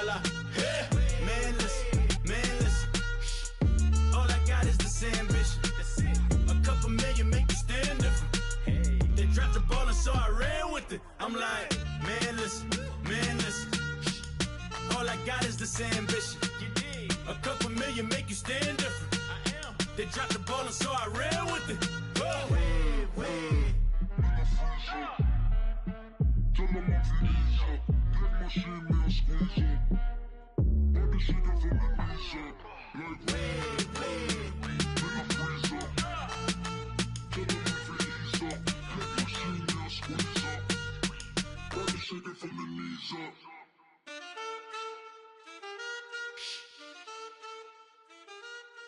while I, yeah. Man, listen. All I got is this ambition. A couple million make you stand different. They dropped the ball and so I ran with it. I'm like, man, listen. All I got is this ambition. A couple million make you stand different. They dropped the ball and so I ran with it.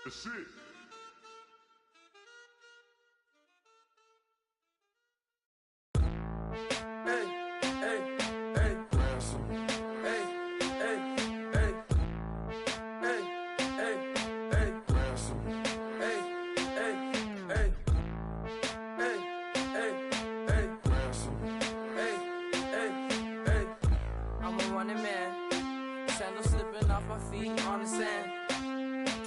That's it. I'm a running man, sandals slipping off my feet on the sand.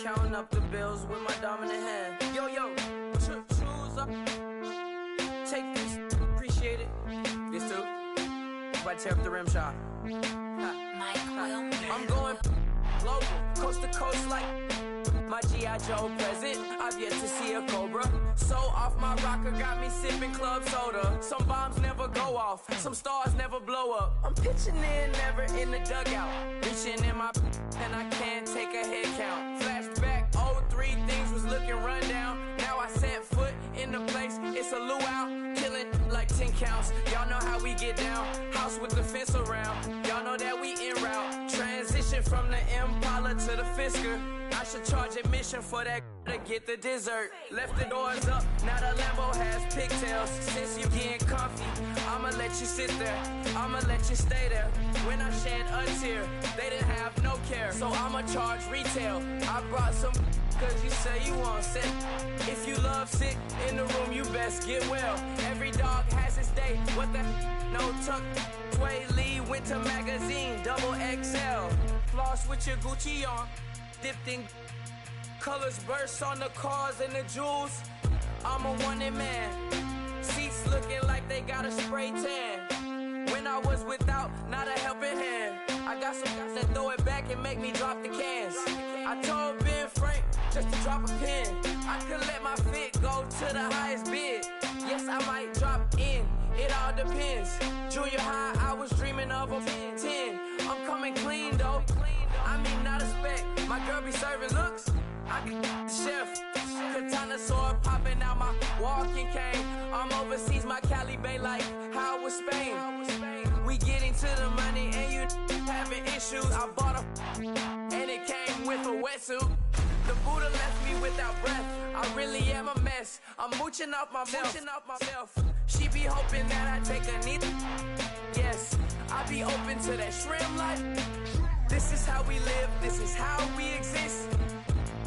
Counting up the bills with my dominant hand. Yo, choose up. Take this, appreciate it. This too. If I tear up the rim shot. I'm going global, coast to coast like my G.I. Joe present. I've yet to see a Cobra. So off my rocker got me sipping club soda. Some bombs never go off, some stars never blow up. I'm pitching in, never in the dugout. Reaching in my and I can't take a head count. Flashback, 03, things was looking run down. Now I set foot in the place, it's a luau. Killing like 10 counts, y'all know how we get down. House with the fence around, y'all know that we en route. Transition from the Impala to the Fisker. I should charge admission for that to get the dessert. Left the doors up, now the Lambo has pigtails. Since you getting comfy, I'ma let you sit there, I'ma let you stay there. When I shed a tear, they didn't have no care. So I'ma charge retail. I brought some cause you say you want sick. If you love sick in the room, you best get well. Every dog has its day, what the no tuck. Sway Lee Winter Magazine, double XL. Floss with your Gucci on, dipped in colors burst on the cars and the jewels. I'm a wanted man, seats looking like they got a spray tan. When I was without, not a helping hand. I got some guys that throw it back and make me drop the cans. I told Ben Frank just to drop a pin. I could let my fit go to the highest bid. Yes, I might drop in, it all depends. Junior high, I was dreaming of a 10. I'm coming clean though, I mean not a spec. My girl be serving looks, I can the chef. Katana sword popping out my walking cane. I'm overseas, my Cali Bay like how was Spain. We getting to the money and you having issues. I bought a and it came with a wetsuit. The Buddha left me without breath. I really am a mess. I'm mooching off myself. She be hoping that I take a knee. Yes, I be open to that shrimp life. This is how we live, this is how we exist.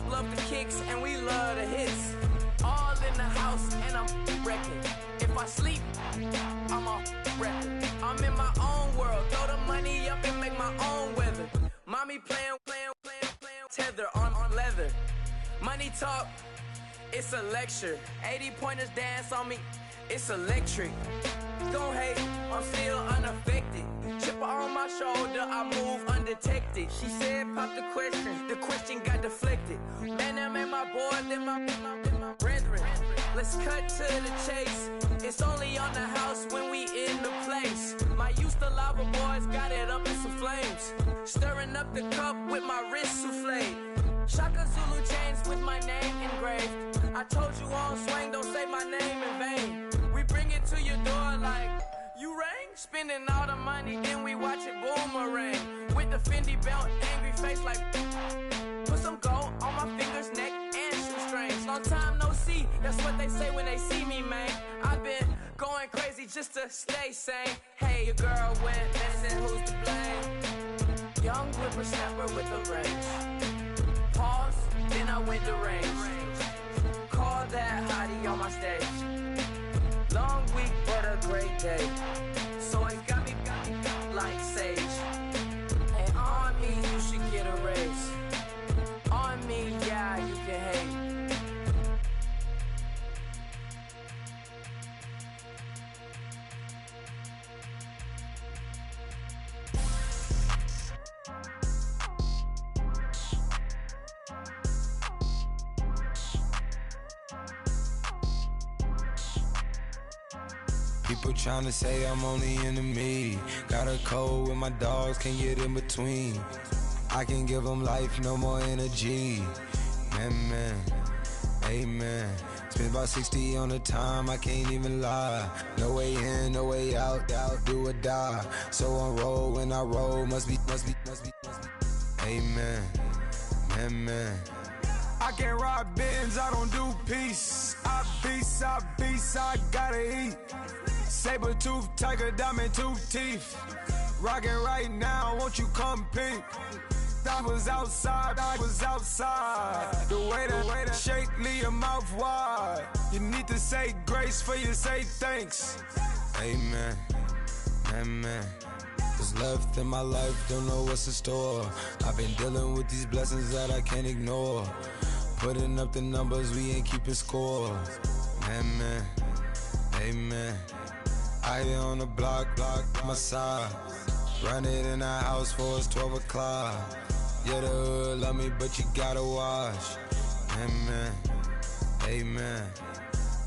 Love the kicks and we love the hits. All in the house and I'm wrecking. If I sleep, I'm a wrecking. I'm in my own world, throw the money up and make my own weather. Mommy playing, tether on leather. Money talk, it's a lecture. 80 pointers dance on me, it's electric. Don't hate, I'm still unaffected. Chipper on my shoulder, I move undetected. She said pop the question got deflected. Man, that made my boy, then my brethren. Let's cut to the chase. It's only on the house when we in the place. My used to lava boys got it up in some flames. Stirring up the cup with my wrist souffle. Shaka Zulu chains with my name engraved. I told you on swing, don't say my name in vain. We bring it to your door like, you rang? Spending all the money, then we watch it boomerang. With the Fendi belt, angry face like, put some gold on my fingers, neck, and shoestrings. Long time no see, that's what they say when they see me, man. I've been going crazy just to stay sane. Hey, your girl went missing, who's to blame? Young whippersnapper with the range. Pause, then I went to range. Call that hottie on my stage. Long week, but a great day. So it got me like sage. And on me, People trying to say I'm on the enemy. Got a code with my dogs, can't get in between. I can give them life, no more energy. Man, amen. Spent about 60 on the time, I can't even lie. No way in, no way out, do or die. So on roll, when I roll, must be. Amen, man. I can't ride Benz, I don't do peace. I beast, I gotta eat. Saber tooth, tiger, diamond tooth teeth. Rockin' right now, won't you come peep? I was outside. The way that shake, leave your mouth wide. You need to say grace for you say thanks. Amen, amen. What's left in my life, don't know what's in store. I've been dealing with these blessings that I can't ignore. Putting up the numbers, we ain't keeping score. Amen, amen. I here on the block, my side. Run it in the house for it's 12 o'clock. Yeah, the hood love me, but you gotta watch. Amen, amen.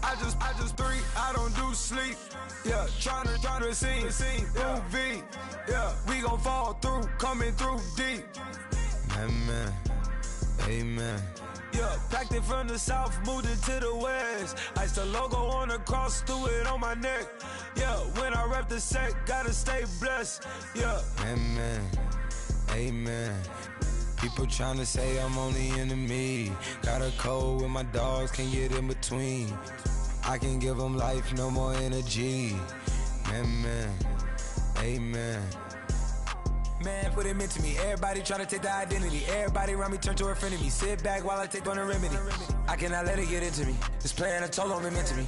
I just three, I don't do sleep. Yeah, tryna see movie. Yeah, we gon' fall through, coming through deep. Amen, amen. Yeah, packed it from the south, moved it to the west. Iced the logo on the cross, threw it on my neck. Yeah, when I rep the set, gotta stay blessed. Yeah, amen, amen. People trying to say I'm on the enemy. Got a code with my dogs, can't get in between. I can give them life, no more energy. Amen, amen. Man, what it meant to me. Everybody trying to take the identity. Everybody around me turn to a friend of me. Sit back while I take on a remedy. I cannot let it get into me. This playing a toll on me meant to me.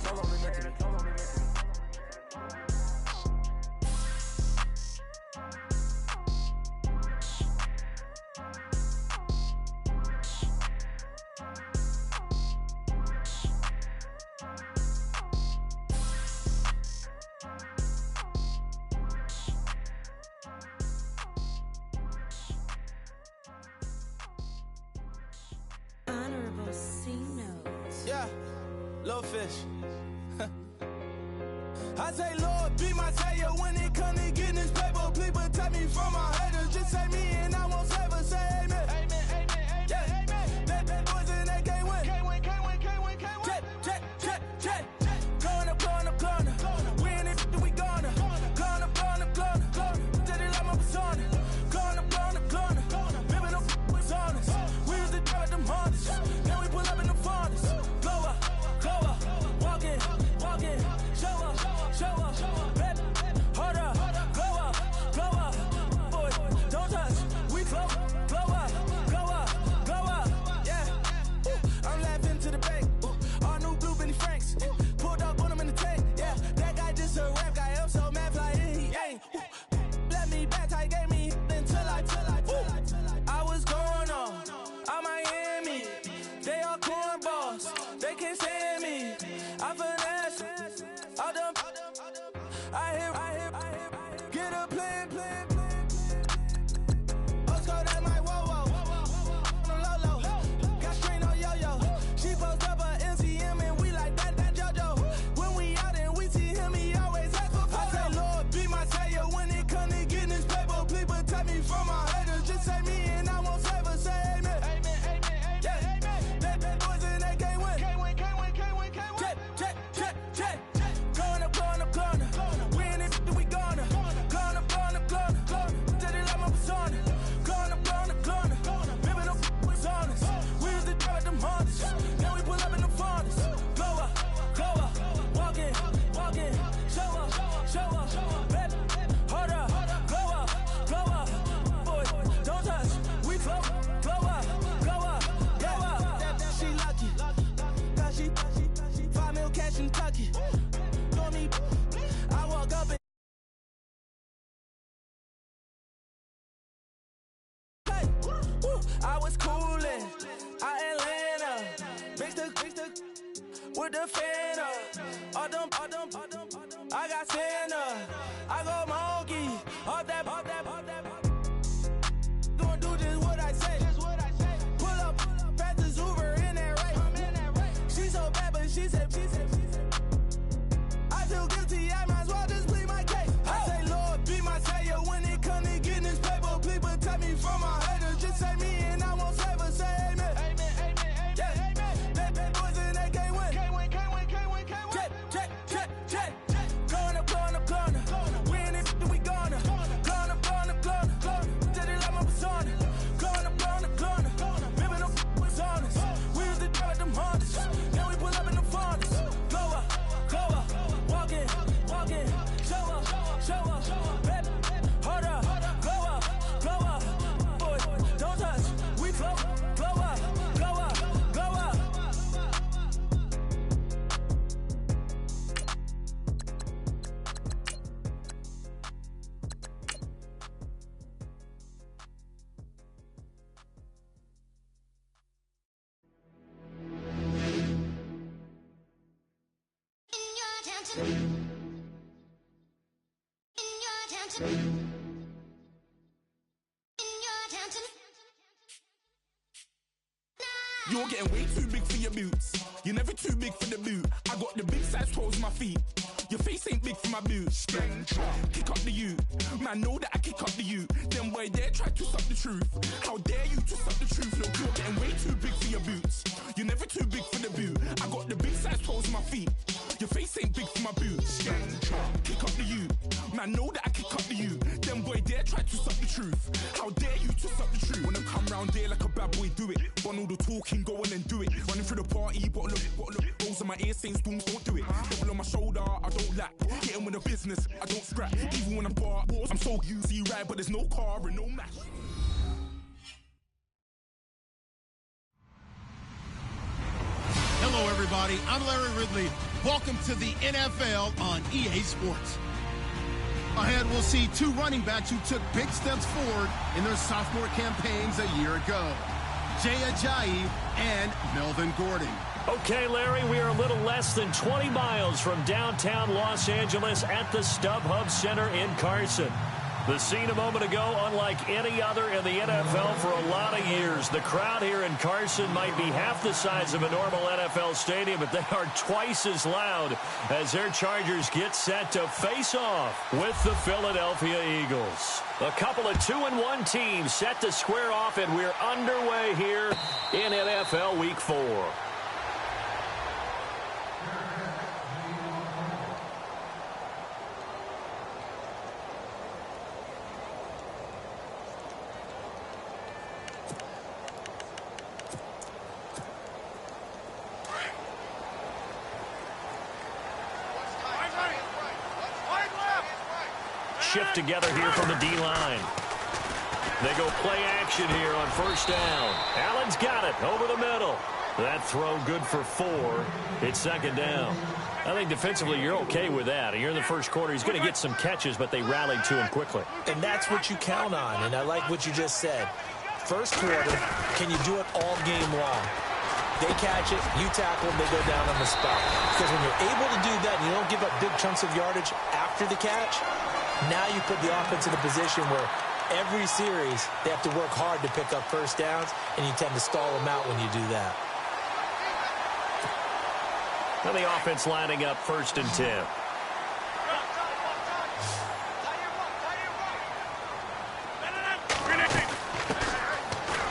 Yeah, little fish. I say, Lord, be my savior when it comes to getting this paper. Please protect me from my haters. Just say me and I won't save her. Say amen. Amen, amen, amen. Yeah, amen. That boys in that can't win. Can't win. Check. Corner. Win it, we gonna. Corner. Did it like my persona. Corner. Remember them was honest. We was the drive them hardest. Then we pull up in the farthest. Glow up. Walking. Show up. Baby, hold up. Glow up. Boy, don't touch. We glow up. Yeah. Ooh, I'm laughing to the bank. All new blue Benny Franks. Pulled up on him in the tank. Yeah, that guy just a rap guy. I'm so mad flying, he ain't. Let me back, I gave me until I. I was going on Miami. They all cornballs. They can't stand me. I finesse all them. I hear. Get a plan. Let's go that my whoa. Low. Got strain on yo. She post up a MCM and we like that JoJo. When we out and we see him, he always ask for photo. I say, Lord, be my savior when it comes to getting this paper. Please protect me from my haters. Just say me and I won't save her. Say amen. Amen. Yeah. That boys in that can't win. Check. Corner. Win it, we gonna. Corner. Did it like my persona. Corner. Remember them was honest. We was the drive them hardest. Then we pull up in the farthest. Glow up. Walking. Show up. Baby, hold up. Glow up. Boy, don't touch. We glow up. She lucky. Cause she 5 mil cash in Kentucky. Told me I walk up and I was coolin', Atlanta, mixed with the Fanta. All them, I got Santa, I go monkey, all that. Gonna do just what I say. Pull up, past the Uber in that race. She so bad, but she said. I feel guilty, I might as well. You're getting way too big for your boots. You're never too big for the boot. I got the big size toes on my feet. Your face ain't big for my boots. Kick up the you. Man, know that I kick up the you. Then boy dare try to suck the truth. How dare you to suck the truth? Look, you're getting way too big for your boots. You're never too big for the boot. I got the big size toes on my feet. Your face ain't big for my boots. Kick up the you. Man, know that I kick up the you. Then boy dare try to suck the truth. How dare you to suck the truth? When I come round there like a bad boy, do it. Bun all the talking, go on and do it. Running through the party, bottle of rolls on my ear saying storms, don't do it. Double on my shoulder, I don't lack. Getting with the business, I don't scrap. Even when I'm bar, I'm so easy right, but there's no car and no match. Hello, everybody. I'm Larry Ridley. Welcome to the NFL on EA Sports. Ahead, we'll see two running backs who took big steps forward in their sophomore campaigns a year ago. Jay Ajayi and Melvin Gordon. Okay, Larry, we are a little less than 20 miles from downtown Los Angeles at the StubHub Center in Carson. The scene a moment ago, unlike any other in the NFL for a lot of years. The crowd here in Carson might be half the size of a normal NFL stadium, but they are twice as loud as their Chargers get set to face off with the Philadelphia Eagles. A couple of 2-1 teams set to square off, and we're underway here in NFL Week 4. Shift together here from the D-line. They go play action here on first down. Allen's got it over the middle. That throw good for 4. It's second down. I think defensively you're okay with that. You're in the first quarter. He's going to get some catches, but they rallied to him quickly. And that's what you count on, and I like what you just said. First quarter, can you do it all game long? They catch it, you tackle them, they go down on the spot. Because when you're able to do that and you don't give up big chunks of yardage after the catch, now you put the offense in a position where every series they have to work hard to pick up first downs, and you tend to stall them out when you do that. Now the offense lining up 1st and 10.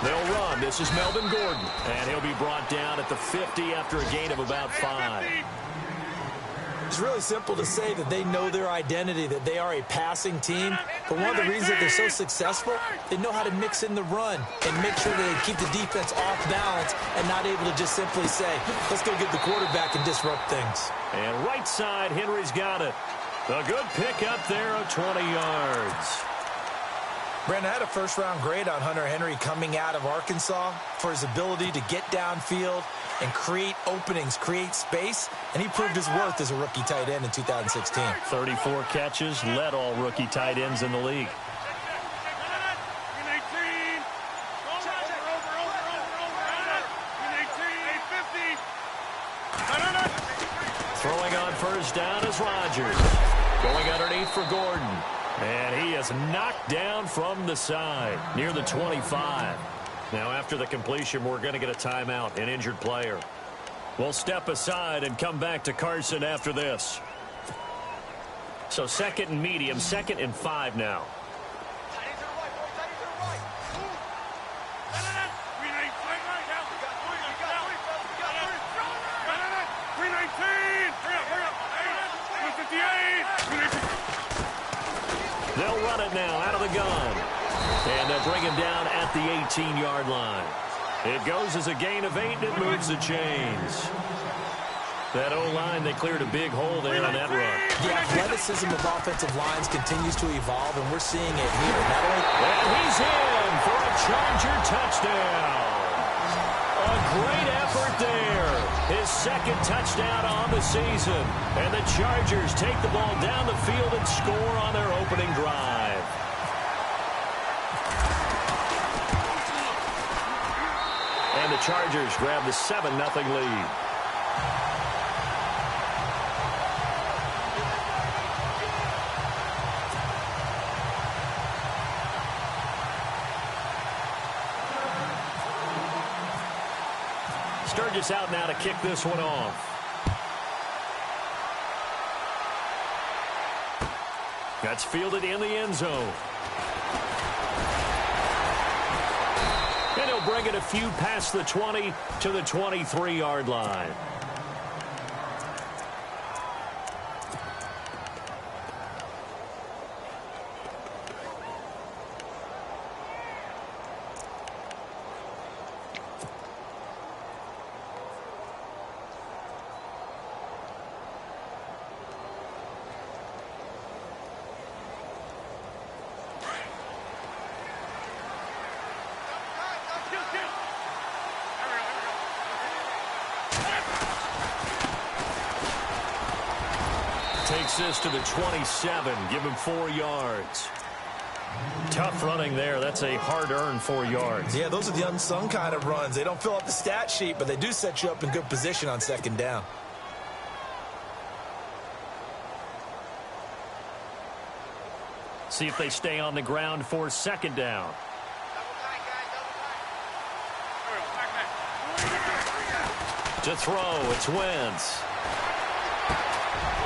They'll run. This is Melvin Gordon, and he'll be brought down at the 50 after a gain of about 5. It's really simple to say that they know their identity, that they are a passing team. But one of the reasons that they're so successful, they know how to mix in the run and make sure that they keep the defense off balance and not able to just simply say, let's go get the quarterback and disrupt things. And right side, Henry's got it. A good pick up there of 20 yards. Brandon, I had a first-round grade on Hunter Henry coming out of Arkansas for his ability to get downfield and create openings, create space, and he proved his worth as a rookie tight end in 2016. 34 catches, led all rookie tight ends in the league. Throwing on first down is Rodgers. Going underneath for Gordon. And he is knocked down from the side near the 25. Now after the completion, we're going to get a timeout, an injured player. We'll step aside and come back to Carson after this. So 2nd and medium, 2nd and 5 now. They'll run it now out of the gun. And they'll bring him down at the 18-yard line. It goes as a gain of 8, and it moves the chains. That O-line, they cleared a big hole there on that run. The athleticism of offensive lines continues to evolve, and we're seeing it here. Not only and he's in for a Charger touchdown. A great effort there. His 2nd touchdown on the season. And the Chargers take the ball down the field and score on their opening drive. And the Chargers grab the 7-0 lead. Sturgis out now to kick this one off. That's fielded in the end zone. And he'll bring it a few past the 20 to the 23-yard line. Takes this to the 27. Give him 4 yards. Tough running there. That's a hard-earned 4 yards. Yeah, those are the unsung kind of runs. They don't fill up the stat sheet, but they do set you up in good position on second down. See if they stay on the ground for second down. To throw, it's Wentz.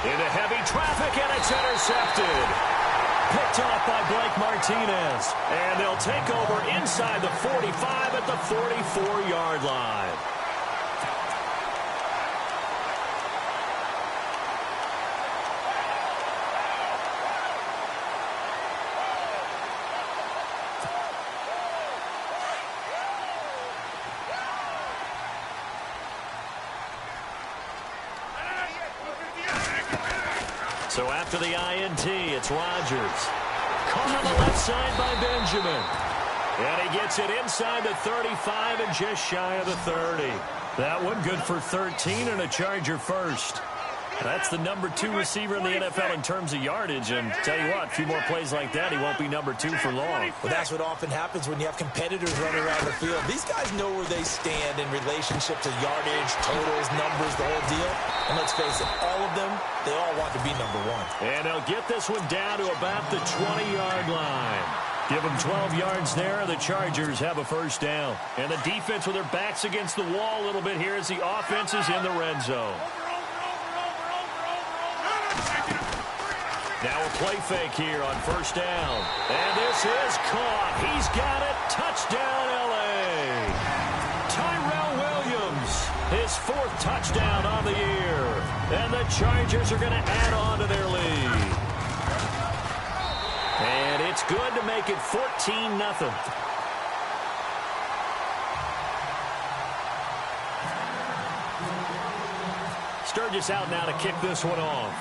Into heavy traffic, and it's intercepted. Picked off by Blake Martinez. And they'll take over inside the 45 at the 44-yard line. So after the INT, it's Rodgers. Caught on the left side by Benjamin. And he gets it inside the 35 and just shy of the 30. That one good for 13 and a Charger first. That's the number 2 receiver in the NFL in terms of yardage. And tell you what, a few more plays like that, he won't be number 2 for long. Well, that's what often happens when you have competitors running around the field. These guys know where they stand in relationship to yardage, totals, numbers, the whole deal. And let's face it, all of them, they all want to be number 1. And they'll get this one down to about the 20-yard line. Give them 12 yards there. The Chargers have a first down. And the defense with their backs against the wall a little bit here as the offense is in the red zone. Now a play fake here on first down. And this is caught. He's got it. Touchdown, L.A. Tyrell Williams, his 4th touchdown on the year. And the Chargers are going to add on to their lead. And it's good to make it 14-0. Sturgis out now to kick this one off.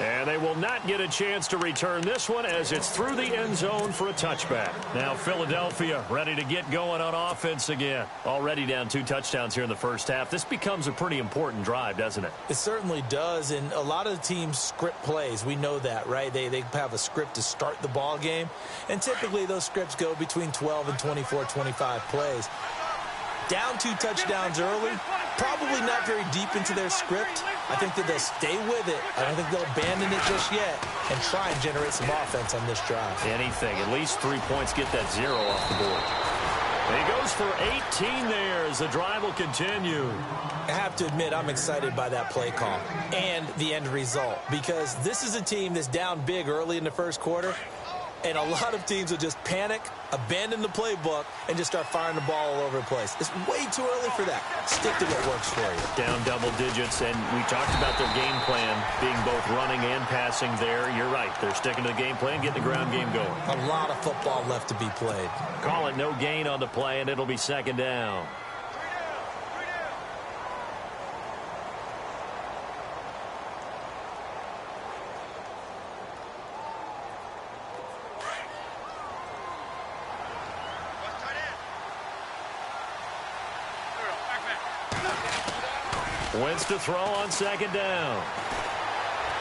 And they will not get a chance to return this one as it's through the end zone for a touchback. Now Philadelphia ready to get going on offense again. Already down 2 touchdowns here in the first half. This becomes a pretty important drive, doesn't it? It certainly does, and a lot of the teams script plays. We know that, right? They have a script to start the ball game, and typically those scripts go between 12 and 24, 25 plays. Down 2 touchdowns early, probably not very deep into their script. I think that they'll stay with it. I don't think they'll abandon it just yet and try and generate some offense on this drive. Anything. At least 3 points, get that 0 off the board. And he goes for 18 there as the drive will continue. I have to admit, I'm excited by that play call and the end result because this is a team that's down big early in the first quarter. And a lot of teams will just panic, abandon the playbook, and just start firing the ball all over the place. It's way too early for that. Stick to what works for you. Down double digits, and we talked about their game plan being both running and passing there. You're right. They're sticking to the game plan, getting the ground game going. A lot of football left to be played. Call it no gain on the play, and it'll be second down. Wentz to throw on second down.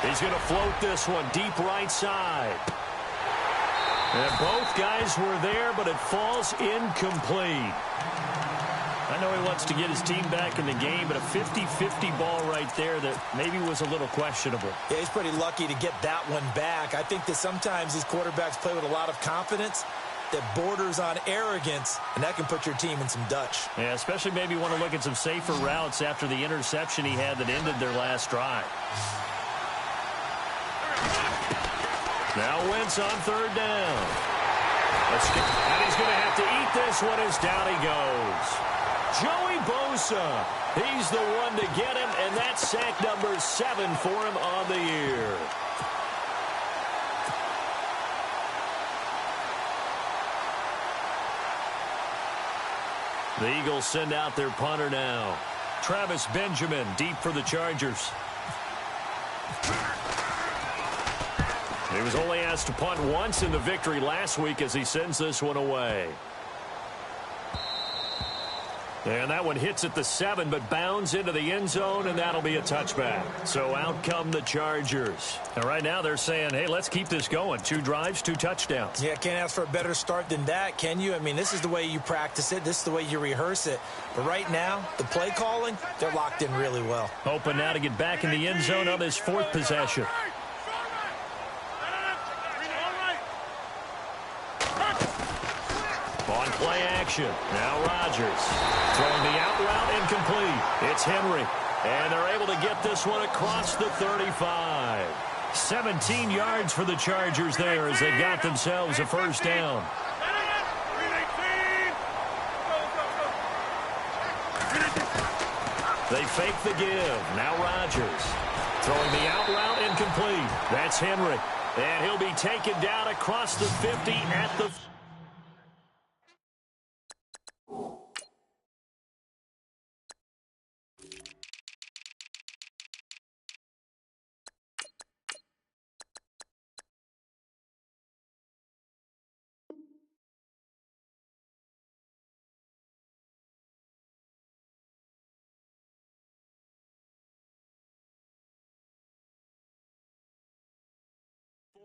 He's going to float this one deep right side. And both guys were there, but it falls incomplete. I know he wants to get his team back in the game, but a 50-50 ball right there that maybe was a little questionable. Yeah, he's pretty lucky to get that one back. I think that sometimes these quarterbacks play with a lot of confidence that borders on arrogance, and that can put your team in some Dutch. Yeah, especially maybe want to look at some safer routes after the interception he had that ended their last drive. Now Wentz on third down. And he's going to have to eat this one as down he goes. Joey Bosa, he's the one to get him, and that's sack number 7 for him on the year. The Eagles send out their punter now. Travis Benjamin deep for the Chargers. He was only asked to punt once in the victory last week as he sends this one away. And that one hits at the 7, but bounds into the end zone, and that'll be a touchback. So out come the Chargers. And right now they're saying, hey, let's keep this going. 2 drives, 2 touchdowns. Yeah, can't ask for a better start than that, can you? I mean, this is the way you practice it. This is the way you rehearse it. But right now, the play calling, they're locked in really well. Hoping now to get back in the end zone on this 4th possession. On play action. Now Rodgers throwing the out route incomplete. It's Henry. And they're able to get this one across the 35. 17 yards for the Chargers there as they got themselves a first down. They fake the give. Now Rodgers throwing the out route incomplete. That's Henry. And he'll be taken down across the 50 at the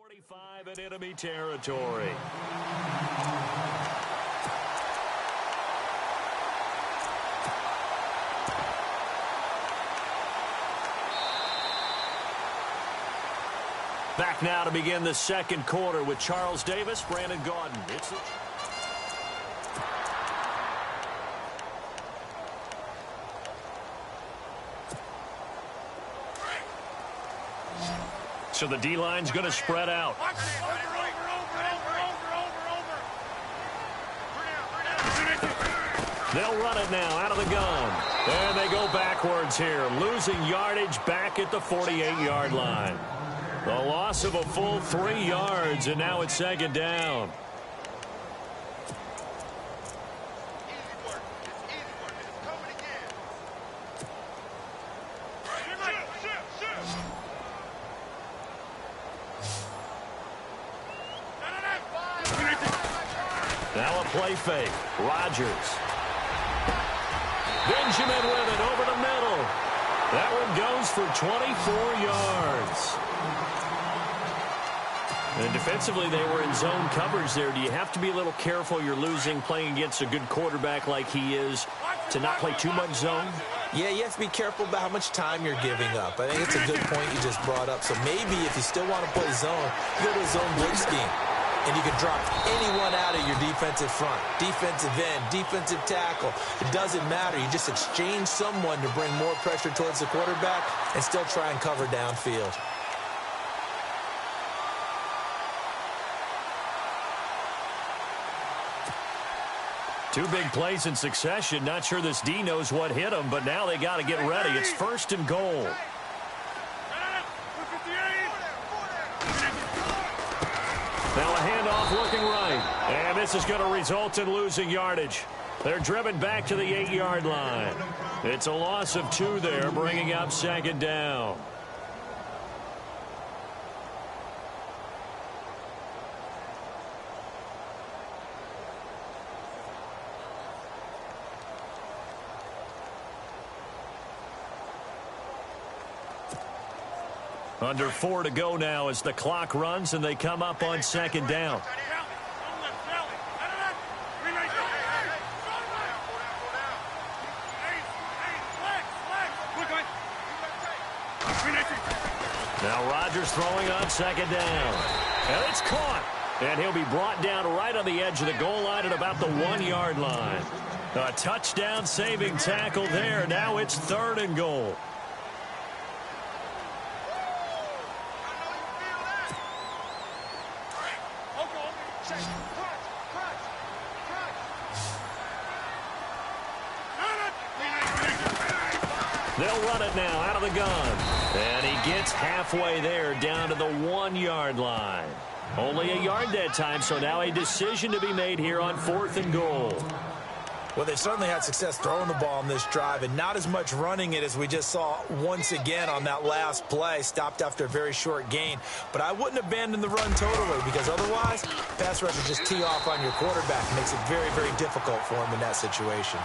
45 in enemy territory. Back now to begin the second quarter with Charles Davis, Brandon Gaudin. So the D-line's going to spread out. They'll run it now out of the gun. And they go backwards here, losing yardage back at the 48-yard line. The loss of a full 3 yards, and now it's second down. Now a play fake. Rodgers. Benjamin with it over the middle. That one goes for 24 yards. And defensively, they were in zone coverage there. Do you have to be a little careful? You're losing, playing against a good quarterback like he is, to not play too much zone? Yeah, you have to be careful about how much time you're giving up. I think it's a good point you just brought up. So maybe if you still want to play zone, you go to a zone blitz scheme. And you can drop anyone out of your defensive front, defensive end, defensive tackle. It doesn't matter. You just exchange someone to bring more pressure towards the quarterback and still try and cover downfield. Two big plays in succession. Not sure this D knows what hit him, but now they got to get ready. It's 1st and goal. Now a handoff looking right. And this is going to result in losing yardage. They're driven back to the 8-yard line. It's a loss of 2 there, bringing up second down. Under 4 to go now as the clock runs and they come up on second down. Chargers throwing on second down. And it's caught. And he'll be brought down right on the edge of the goal line at about the 1-yard line. A touchdown-saving tackle there. Now it's 3rd and goal. They'll run it now out of the gun. And he gets halfway there down to the 1-yard line. Only a yard that time, so now a decision to be made here on 4th and goal. Well, they've certainly had success throwing the ball on this drive, and not as much running it as we just saw once again on that last play. Stopped after a very short gain. But I wouldn't abandon the run totally, because otherwise, pass rush will just tee off on your quarterback. It makes it very, very difficult for him in that situation.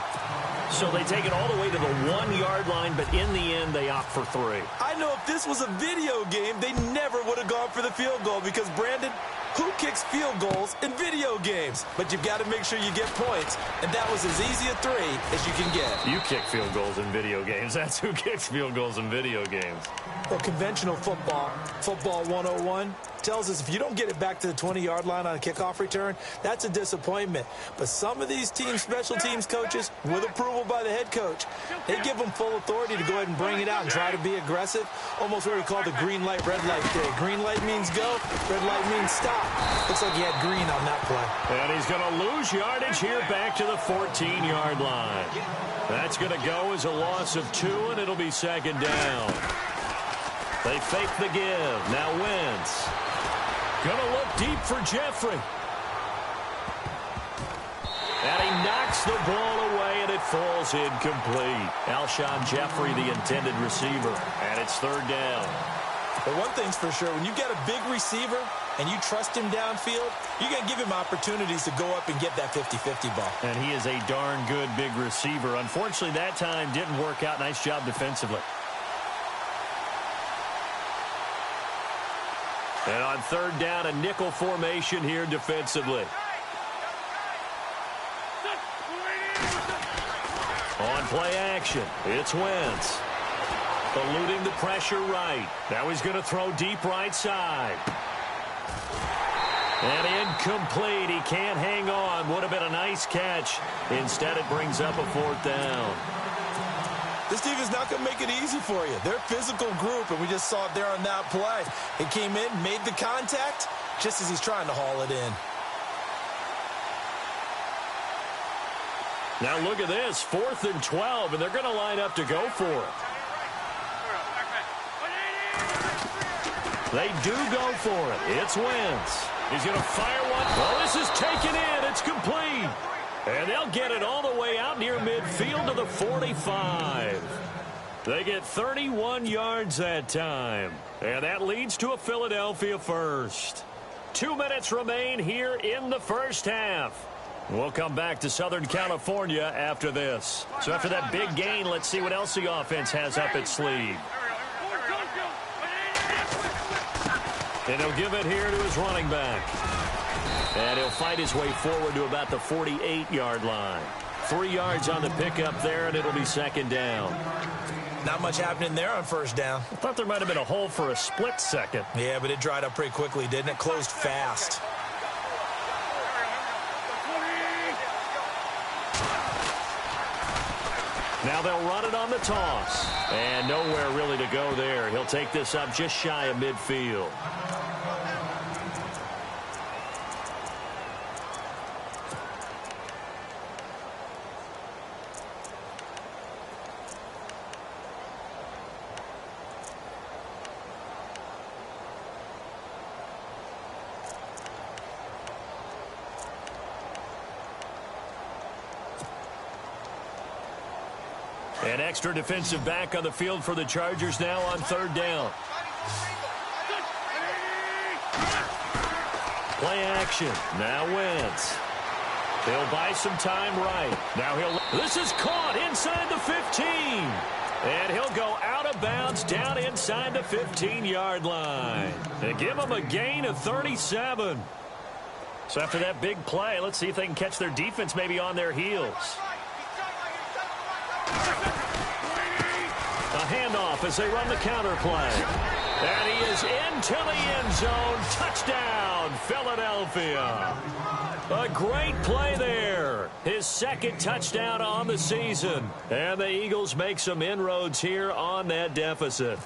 So they take it all the way to the 1-yard line, but in the end, they opt for 3. I know if this was a video game, they never would have gone for the field goal, because, Brandon, who kicks field goals in video games? But you've got to make sure you get points, and that was as easy a 3 as you can get. You kick field goals in video games. That's who kicks field goals in video games. Well, conventional football 101, tells us if you don't get it back to the 20-yard line on a kickoff return, that's a disappointment. But some of these teams, special teams coaches, with approval by the head coach, they give them full authority to go ahead and bring it out and try to be aggressive. Almost what we call the green light, red light day. Green light means go, red light means stop. Looks like he had green on that play. And he's going to lose yardage here back to the 14-yard line. That's going to go as a loss of 2, and it'll be 2nd down. They fake the give. Now Wentz. Going to look deep for Jeffrey. And he knocks the ball away, and it falls incomplete. Alshon Jeffrey, the intended receiver. And it's 3rd down. But one thing's for sure, when you've got a big receiver and you trust him downfield, you're going to give him opportunities to go up and get that 50-50 ball. And he is a darn good big receiver. Unfortunately, that time didn't work out. Nice job defensively. And on 3rd down, a nickel formation here defensively. On play action, it's Wentz. Eluding the pressure right. Now he's going to throw deep right side. And incomplete. He can't hang on. Would have been a nice catch. Instead, it brings up a 4th down. This team is not going to make it easy for you. They're a physical group, and we just saw it there on that play. It came in, made the contact, just as he's trying to haul it in. Now look at this, 4th and 12, and they're going to line up to go for it. They do go for it. It's Wentz. He's going to fire one. Well, this is taken in. It's complete. And they'll get it all the way out near midfield to the 45. They get 31 yards that time. And that leads to a Philadelphia first. 2 minutes remain here in the first half. We'll come back to Southern California after this. So after that big gain, let's see what else the offense has up its sleeve. And he'll give it here to his running back. And he'll fight his way forward to about the 48-yard line. 3 yards on the pickup there, and it'll be 2nd down. Not much happening there on 1st down. I thought there might have been a hole for a split second. Yeah, but it dried up pretty quickly, didn't it? Closed fast. Now they'll run it on the toss. And nowhere really to go there. He'll take this up just shy of midfield. An extra defensive back on the field for the Chargers now on 3rd down. Play action. Now Wentz. He'll buy some time right. Now this is caught inside the 15. And he'll go out of bounds down inside the 15-yard line. And give them a gain of 37. So after that big play, let's see if they can catch their defense maybe on their heels. A handoff as they run the counter play. And he is into the end zone. Touchdown, Philadelphia. A great play there. His second touchdown on the season. And the Eagles make some inroads here on that deficit.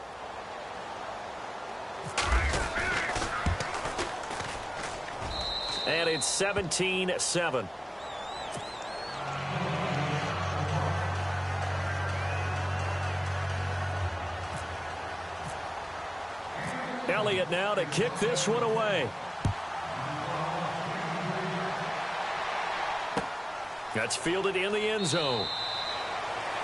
And it's 17-7. Elliott now to kick this one away. That's fielded in the end zone.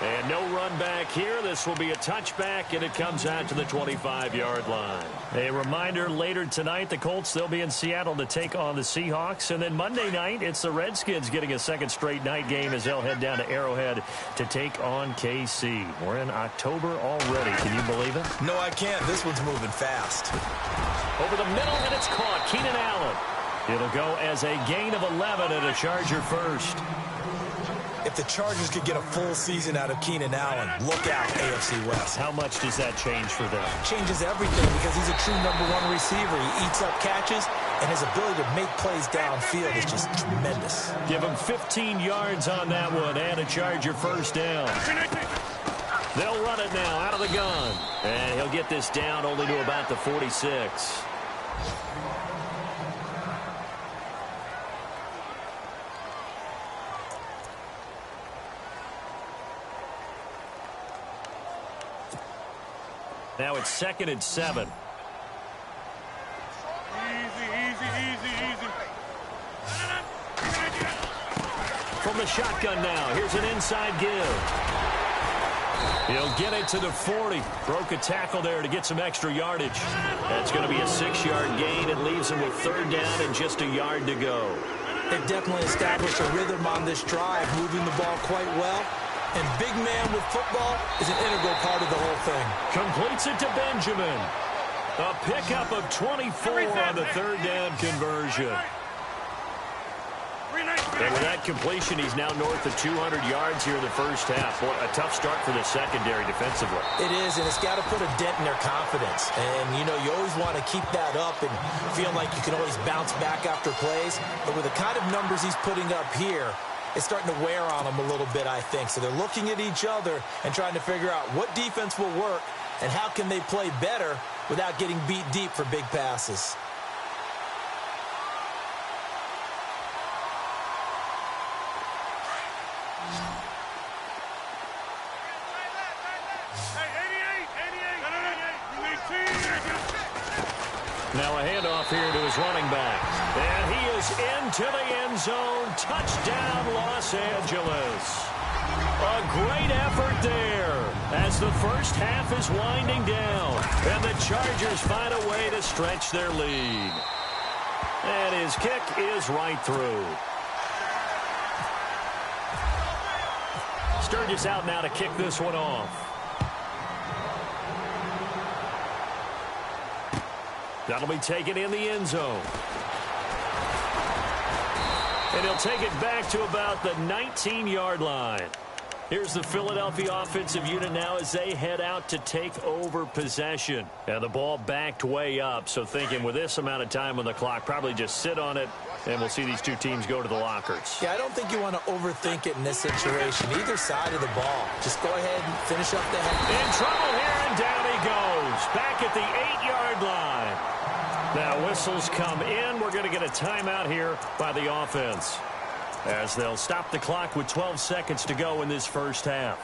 And no run back here. This will be a touchback, and it comes out to the 25-yard line. A reminder, later tonight, the Colts, they'll be in Seattle to take on the Seahawks. And then Monday night, it's the Redskins getting a second straight night game as they'll head down to Arrowhead to take on KC. We're in October already. Can you believe it? No, I can't. This one's moving fast. Over the middle, and it's caught. Keenan Allen. It'll go as a gain of 11 and a Charger first. If the Chargers could get a full season out of Keenan Allen, look out, AFC West. How much does that change for them? Changes everything because he's a true #1 receiver. He eats up catches, and his ability to make plays downfield is just tremendous. Give him 15 yards on that one and a Charger first down. They'll run it now out of the gun. And he'll get this down only to about the 46. Now it's 2nd and 7. Easy. From the shotgun now. Here's an inside give. He'll get it to the 40. Broke a tackle there to get some extra yardage. That's going to be a 6-yard gain. It leaves him with 3rd down and just a yard to go. They've definitely established a rhythm on this drive, moving the ball quite well. And big man with football is an integral part of the whole thing. Completes it to Benjamin. A pickup of 24 on the 3rd down conversion. And with that completion, he's now north of 200 yards here in the first half. Boy, a tough start for the secondary defensively. It is, and it's got to put a dent in their confidence. And, you know, you always want to keep that up and feel like you can always bounce back after plays. But with the kind of numbers he's putting up here, it's starting to wear on them a little bit, I think. So they're looking at each other and trying to figure out what defense will work and how can they play better without getting beat deep for big passes. Now a handoff here to his running back. And he is into the end zone. Touchdown, Los Angeles. A great effort there as the first half is winding down. And the Chargers find a way to stretch their lead. And his kick is right through. Sturgis out now to kick this one off. That'll be taken in the end zone. And he'll take it back to about the 19-yard line. Here's the Philadelphia offensive unit now as they head out to take over possession. And the ball backed way up, so thinking with this amount of time on the clock, probably just sit on it, and we'll see these two teams go to the lockers. Yeah, I don't think you want to overthink it in this situation. Either side of the ball. Just go ahead and finish up the head. In trouble here, and down he goes. Back at the 8-yard line. Now whistles come in. We're going to get a timeout here by the offense as they'll stop the clock with 12 seconds to go in this first half.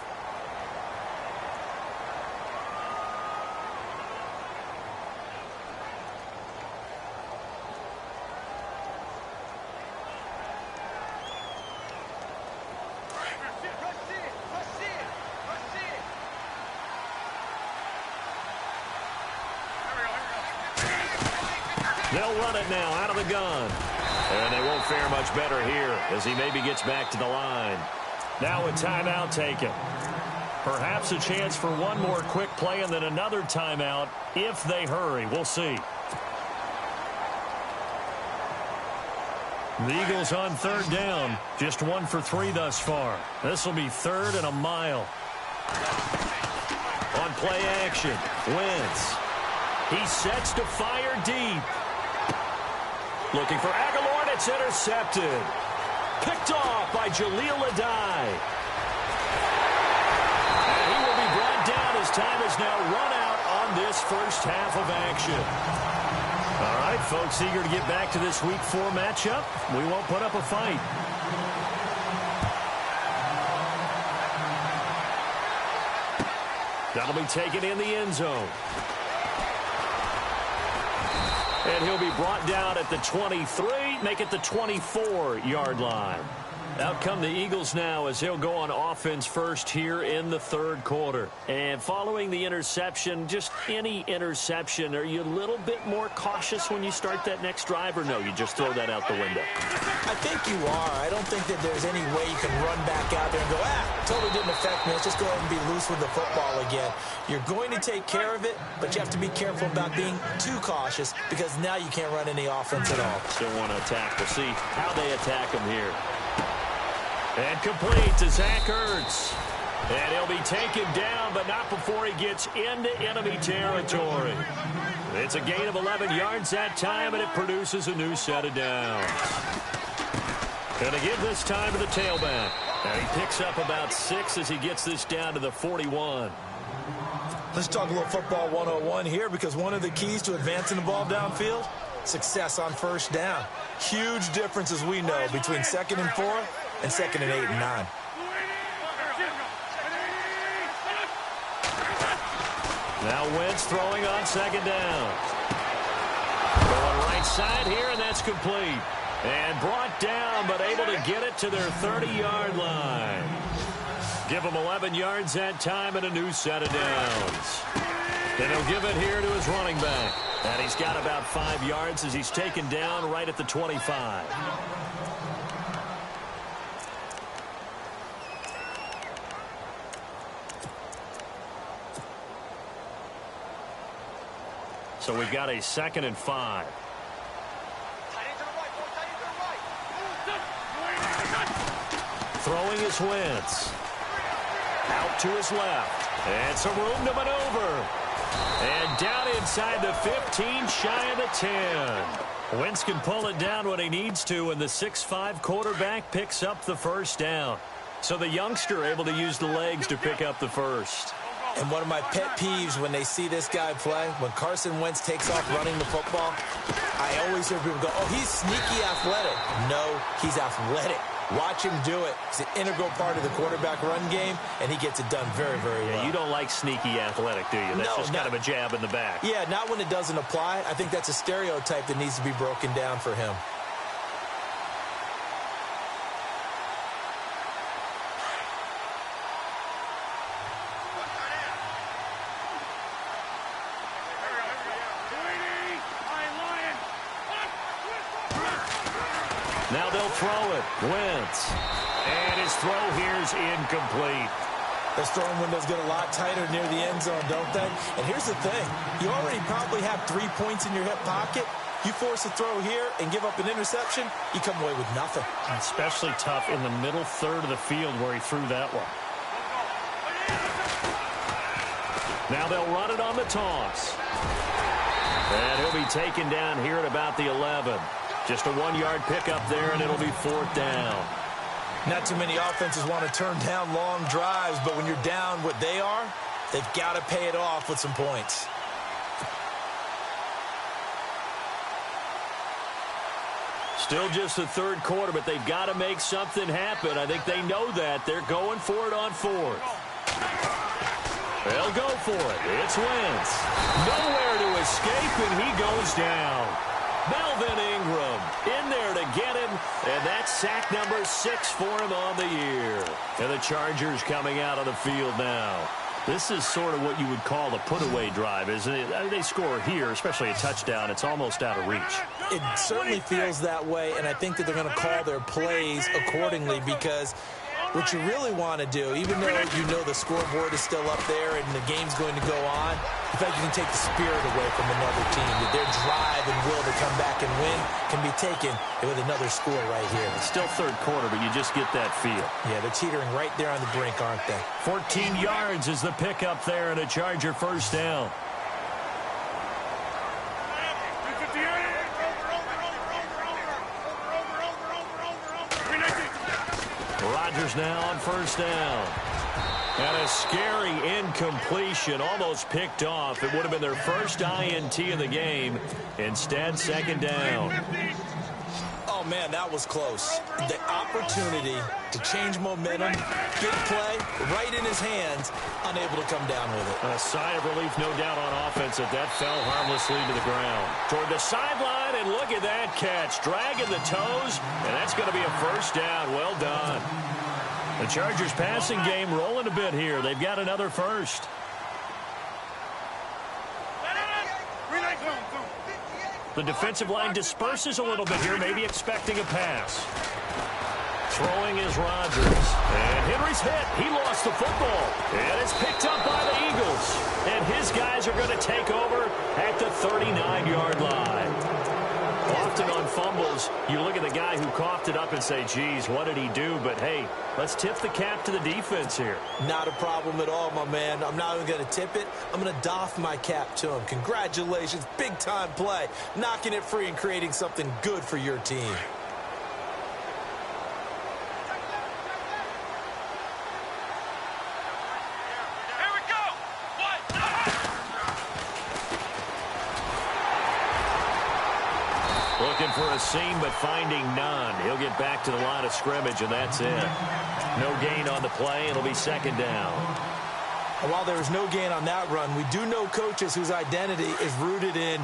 They'll run it now out of the gun. And they won't fare much better here as he maybe gets back to the line. Now a timeout taken. Perhaps a chance for one more quick play and then another timeout if they hurry. We'll see. The Eagles on 3rd down. Just 1 for 3 thus far. This will be 3rd and a mile. On play action, Wentz. He sets to fire deep. Looking for Aguilar, and it's intercepted. Picked off by Jaleel Adai. And he will be brought down as time is now run out on this first half of action. All right, folks, eager to get back to this Week 4 matchup. We won't put up a fight. That'll be taken in the end zone. And he'll be brought down at the 23, make it the 24-yard line. Out come the Eagles now as he'll go on offense first here in the third quarter. And following the interception, just any interception, are you a little bit more cautious when you start that next drive, or no, you just throw that out the window? I think you are. I don't think that there's any way you can run back out there and go, totally didn't affect me. Let's just go ahead and be loose with the football again. You're going to take care of it, but you have to be careful about being too cautious because now you can't run any offense at all. Still want to attack. We'll see how they attack him here. And complete to Zach Ertz. And he'll be taken down, but not before he gets into enemy territory. It's a gain of 11 yards that time, and it produces a new set of downs. Going to give this time to the tailback. And he picks up about 6 as he gets this down to the 41. Let's talk a little football 101 here, because one of the keys to advancing the ball downfield, success on first down. Huge difference, as we know, between 2nd and 4 and 2nd and 8 and 9. Now Wentz throwing on 2nd down. Going right side here, and that's complete. And brought down, but able to get it to their 30-yard line. Give him 11 yards that time and a new set of downs. Then he'll give it here to his running back. And he's got about 5 yards as he's taken down right at the 25. So we've got a 2nd and 5. Throwing is Wentz. Out to his left. And some room to maneuver. And down inside the 15, shy of the 10. Wentz can pull it down when he needs to, and the 6'5" quarterback picks up the first down. So the youngster able to use the legs to pick up the first. And one of my pet peeves when they see this guy play, when Carson Wentz takes off running the football, I always hear people go, oh, he's sneaky athletic. No, he's athletic. Watch him do it. It's an integral part of the quarterback run game, and he gets it done very, very well. Yeah, you don't like sneaky athletic, do you? That's just kind of a jab in the back. Yeah, not when it doesn't apply. I think that's a stereotype that needs to be broken down for him. Now they'll throw it. Wentz. And his throw here's incomplete. Those throwing windows get a lot tighter near the end zone, don't they? And here's the thing. You already probably have 3 points in your hip pocket. You force a throw here and give up an interception, you come away with nothing. Especially tough in the middle third of the field where he threw that one. Now they'll run it on the toss. And he'll be taken down here at about the 11. Just a 1-yard pickup there, and it'll be 4th down. Not too many offenses want to turn down long drives, but when you're down what they are, they've got to pay it off with some points. Still just the third quarter, but they've got to make something happen. I think they know that. They're going for it on 4th. They'll go for it. It's Wentz. Nowhere to escape, and he goes down. Melvin Ingram in there to get him, and that's sack number 6 for him on the year. And the Chargers coming out on the field now. This is sort of what you would call a put-away drive, isn't it? I mean, they score here, especially a touchdown. It's almost out of reach. It certainly feels that way, and I think that they're going to call their plays accordingly because what you really want to do, even though you know the scoreboard is still up there and the game's going to go on, in fact, you can take the spirit away from another team. That their drive and will to come back and win can be taken with another score right here. It's still third quarter, but you just get that feel. Yeah, they're teetering right there on the brink, aren't they? 14 yards is the pickup there and a Charger first down. Chargers now on first down. And a scary incompletion, almost picked off. It would have been their first INT of the game. Instead, second down. Oh, man, that was close. The opportunity to change momentum, big play, right in his hands, unable to come down with it. A sigh of relief, no doubt, on offense that fell harmlessly to the ground. Toward the sideline, and look at that catch. Dragging the toes, and that's going to be a first down. Well done. The Chargers passing game rolling a bit here. They've got another first. The defensive line disperses a little bit here, maybe expecting a pass. Throwing is Rodgers. And Henry's hit. He lost the football. And it's picked up by the Eagles. And his guys are going to take over at the 39-yard line. Often on fumbles, you look at the guy who coughed it up and say, geez, what did he do? But, hey, let's tip the cap to the defense here. Not a problem at all, my man. I'm not even going to tip it. I'm going to doff my cap to him. Congratulations. Big-time play. Knocking it free and creating something good for your team. Looking for a seam, but finding none. He'll get back to the line of scrimmage, and that's it. No gain on the play. It'll be second down. While there was no gain on that run, we do know coaches whose identity is rooted in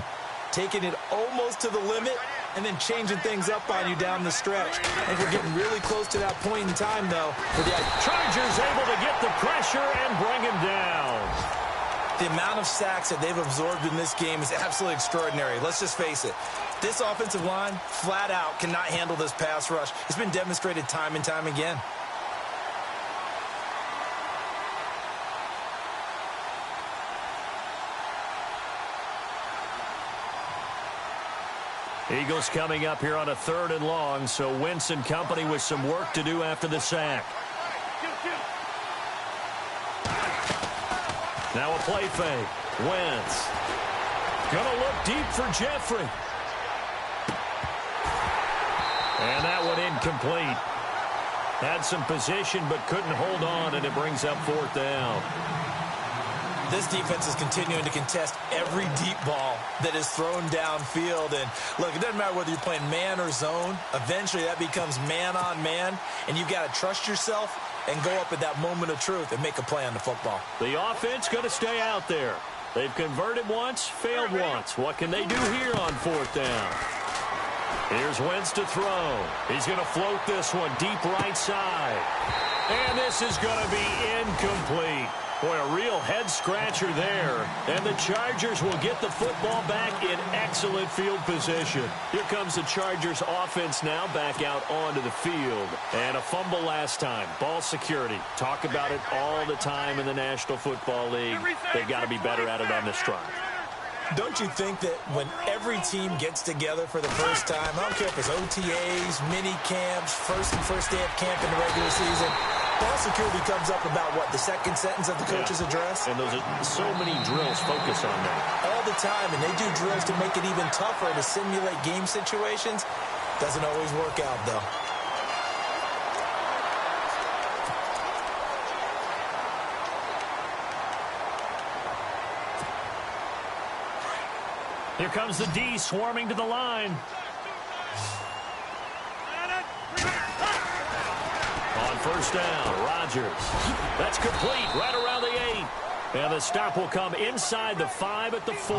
taking it almost to the limit and then changing things up on you down the stretch. I think we're getting really close to that point in time, though. For the Chargers able to get the pressure and bring him down. The amount of sacks that they've absorbed in this game is absolutely extraordinary. Let's just face it. This offensive line, flat out, cannot handle this pass rush. It's been demonstrated time and time again. Eagles coming up here on a 3rd and long, so Wentz and company with some work to do after the sack. Now a play fake. Wentz. Gonna look deep for Jeffrey. And that one incomplete. Had some position but couldn't hold on, and it brings up 4th down. This defense is continuing to contest every deep ball that is thrown downfield. And look, it doesn't matter whether you're playing man or zone. Eventually that becomes man on man, and you've got to trust yourself and go up at that moment of truth and make a play on the football. The offense going to stay out there. They've converted once, failed once. What can they do here on 4th down? Here's Wentz to throw. He's going to float this one deep right side. And this is going to be incomplete. Boy, a real head-scratcher there. And the Chargers will get the football back in excellent field position. Here comes the Chargers offense now back out onto the field. And a fumble last time. Ball security. Talk about it all the time in the National Football League. They've got to be better at it on this drive. Don't you think that when every team gets together for the first time, I don't care if it's OTAs, mini camps, first day of camp in the regular season, ball security comes up about what, the second sentence of the coach's address? And those are so many drills focus on that. All the time, and they do drills to make it even tougher to simulate game situations. Doesn't always work out, though. Here comes the D swarming to the line. On first down, Rodgers. That's complete right around the 8. And the stop will come inside the 5 at the 4.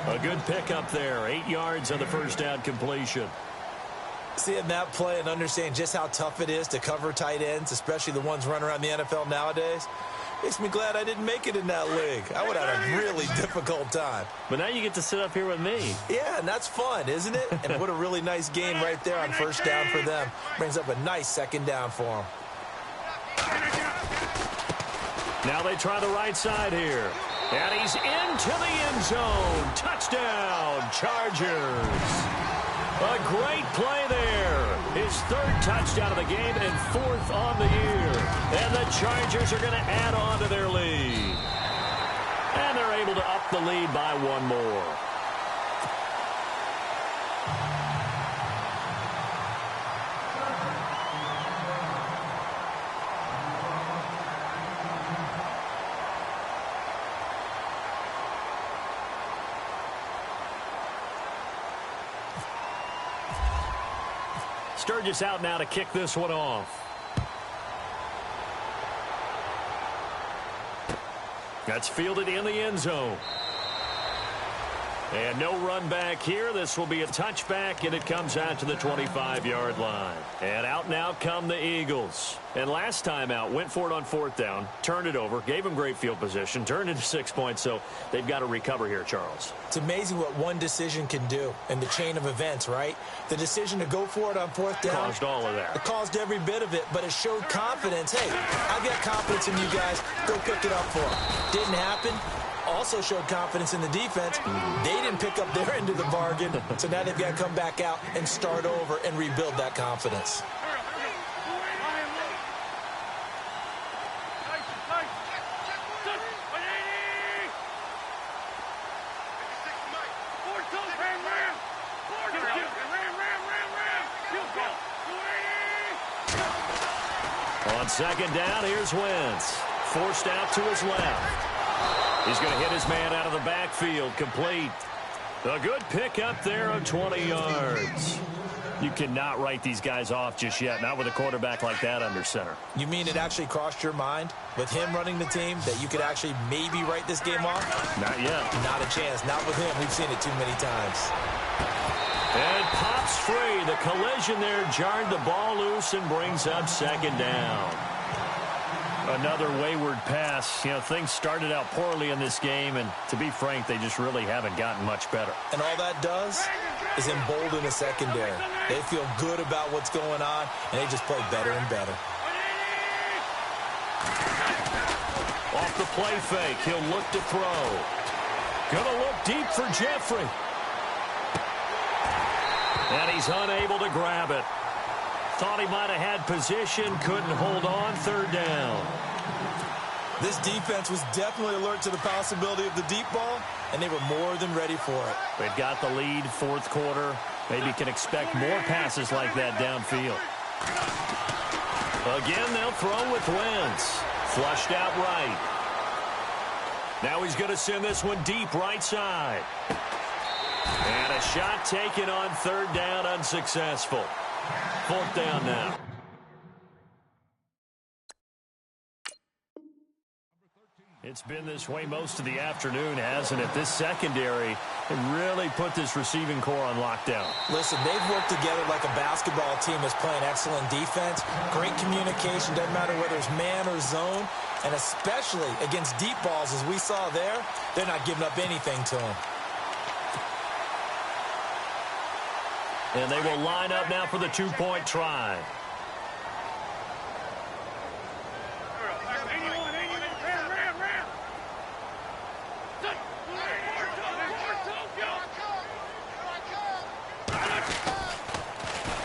A good pickup there. 8 yards on the first down completion. Seeing that play and understanding just how tough it is to cover tight ends, especially the ones running around the NFL nowadays, makes me glad I didn't make it in that league. I would have had a really difficult time. But now you get to sit up here with me. Yeah, and that's fun, isn't it? And what a really nice game right there on first down for them. Brings up a nice second down for them. Now they try the right side here. And he's into the end zone. Touchdown, Chargers. A great play there. His 3rd touchdown of the game and 4th on the year. And the Chargers are going to add on to their lead. And they're able to up the lead by 1 more. Sturgis out now to kick this one off. That's fielded in the end zone. And no run back here. This will be a touchback, and it comes out to the 25-yard line. And out now come the Eagles. And last time out, went for it on 4th down, turned it over, gave them great field position, turned it to 6 points, so they've got to recover here, Charles. It's amazing what one decision can do in the chain of events, right? The decision to go for it on 4th down. Caused all of that. It caused every bit of it, but it showed confidence. Hey, I've got confidence in you guys. Go pick it up for them. Didn't happen. Also showed confidence in the defense. They didn't pick up their end of the bargain, so now they've got to come back out and start over and rebuild that confidence. On 2nd down, here's Wentz. Forced out to his left. He's going to hit his man out of the backfield. Complete. A good pickup there of 20 yards. You cannot write these guys off just yet, not with a quarterback like that under center. You mean it actually crossed your mind with him running the team that you could actually maybe write this game off? Not yet. Not a chance. Not with him. We've seen it too many times. And pops free. The collision there jarred the ball loose and brings up 2nd down. Another wayward pass. You know, things started out poorly in this game, and to be frank, they just really haven't gotten much better. And all that does is embolden the secondary. They feel good about what's going on, and they just play better and better. Off the play fake, he'll look to throw. Gonna look deep for Jeffrey. And he's unable to grab it. Thought he might have had position, couldn't hold on, 3rd down. This defense was definitely alert to the possibility of the deep ball, and they were more than ready for it. They've got the lead, 4th quarter. Maybe can expect more passes like that downfield. Again, they'll throw with Wentz. Flushed out right. Now he's going to send this one deep right side. And a shot taken on 3rd down, unsuccessful. 4th down now. It's been this way most of the afternoon, hasn't it? This secondary really put this receiving core on lockdown. Listen, they've worked together like a basketball team that's playing excellent defense. Great communication, doesn't matter whether it's man or zone. And especially against deep balls, as we saw there, they're not giving up anything to them. And they will line up now for the 2-point try.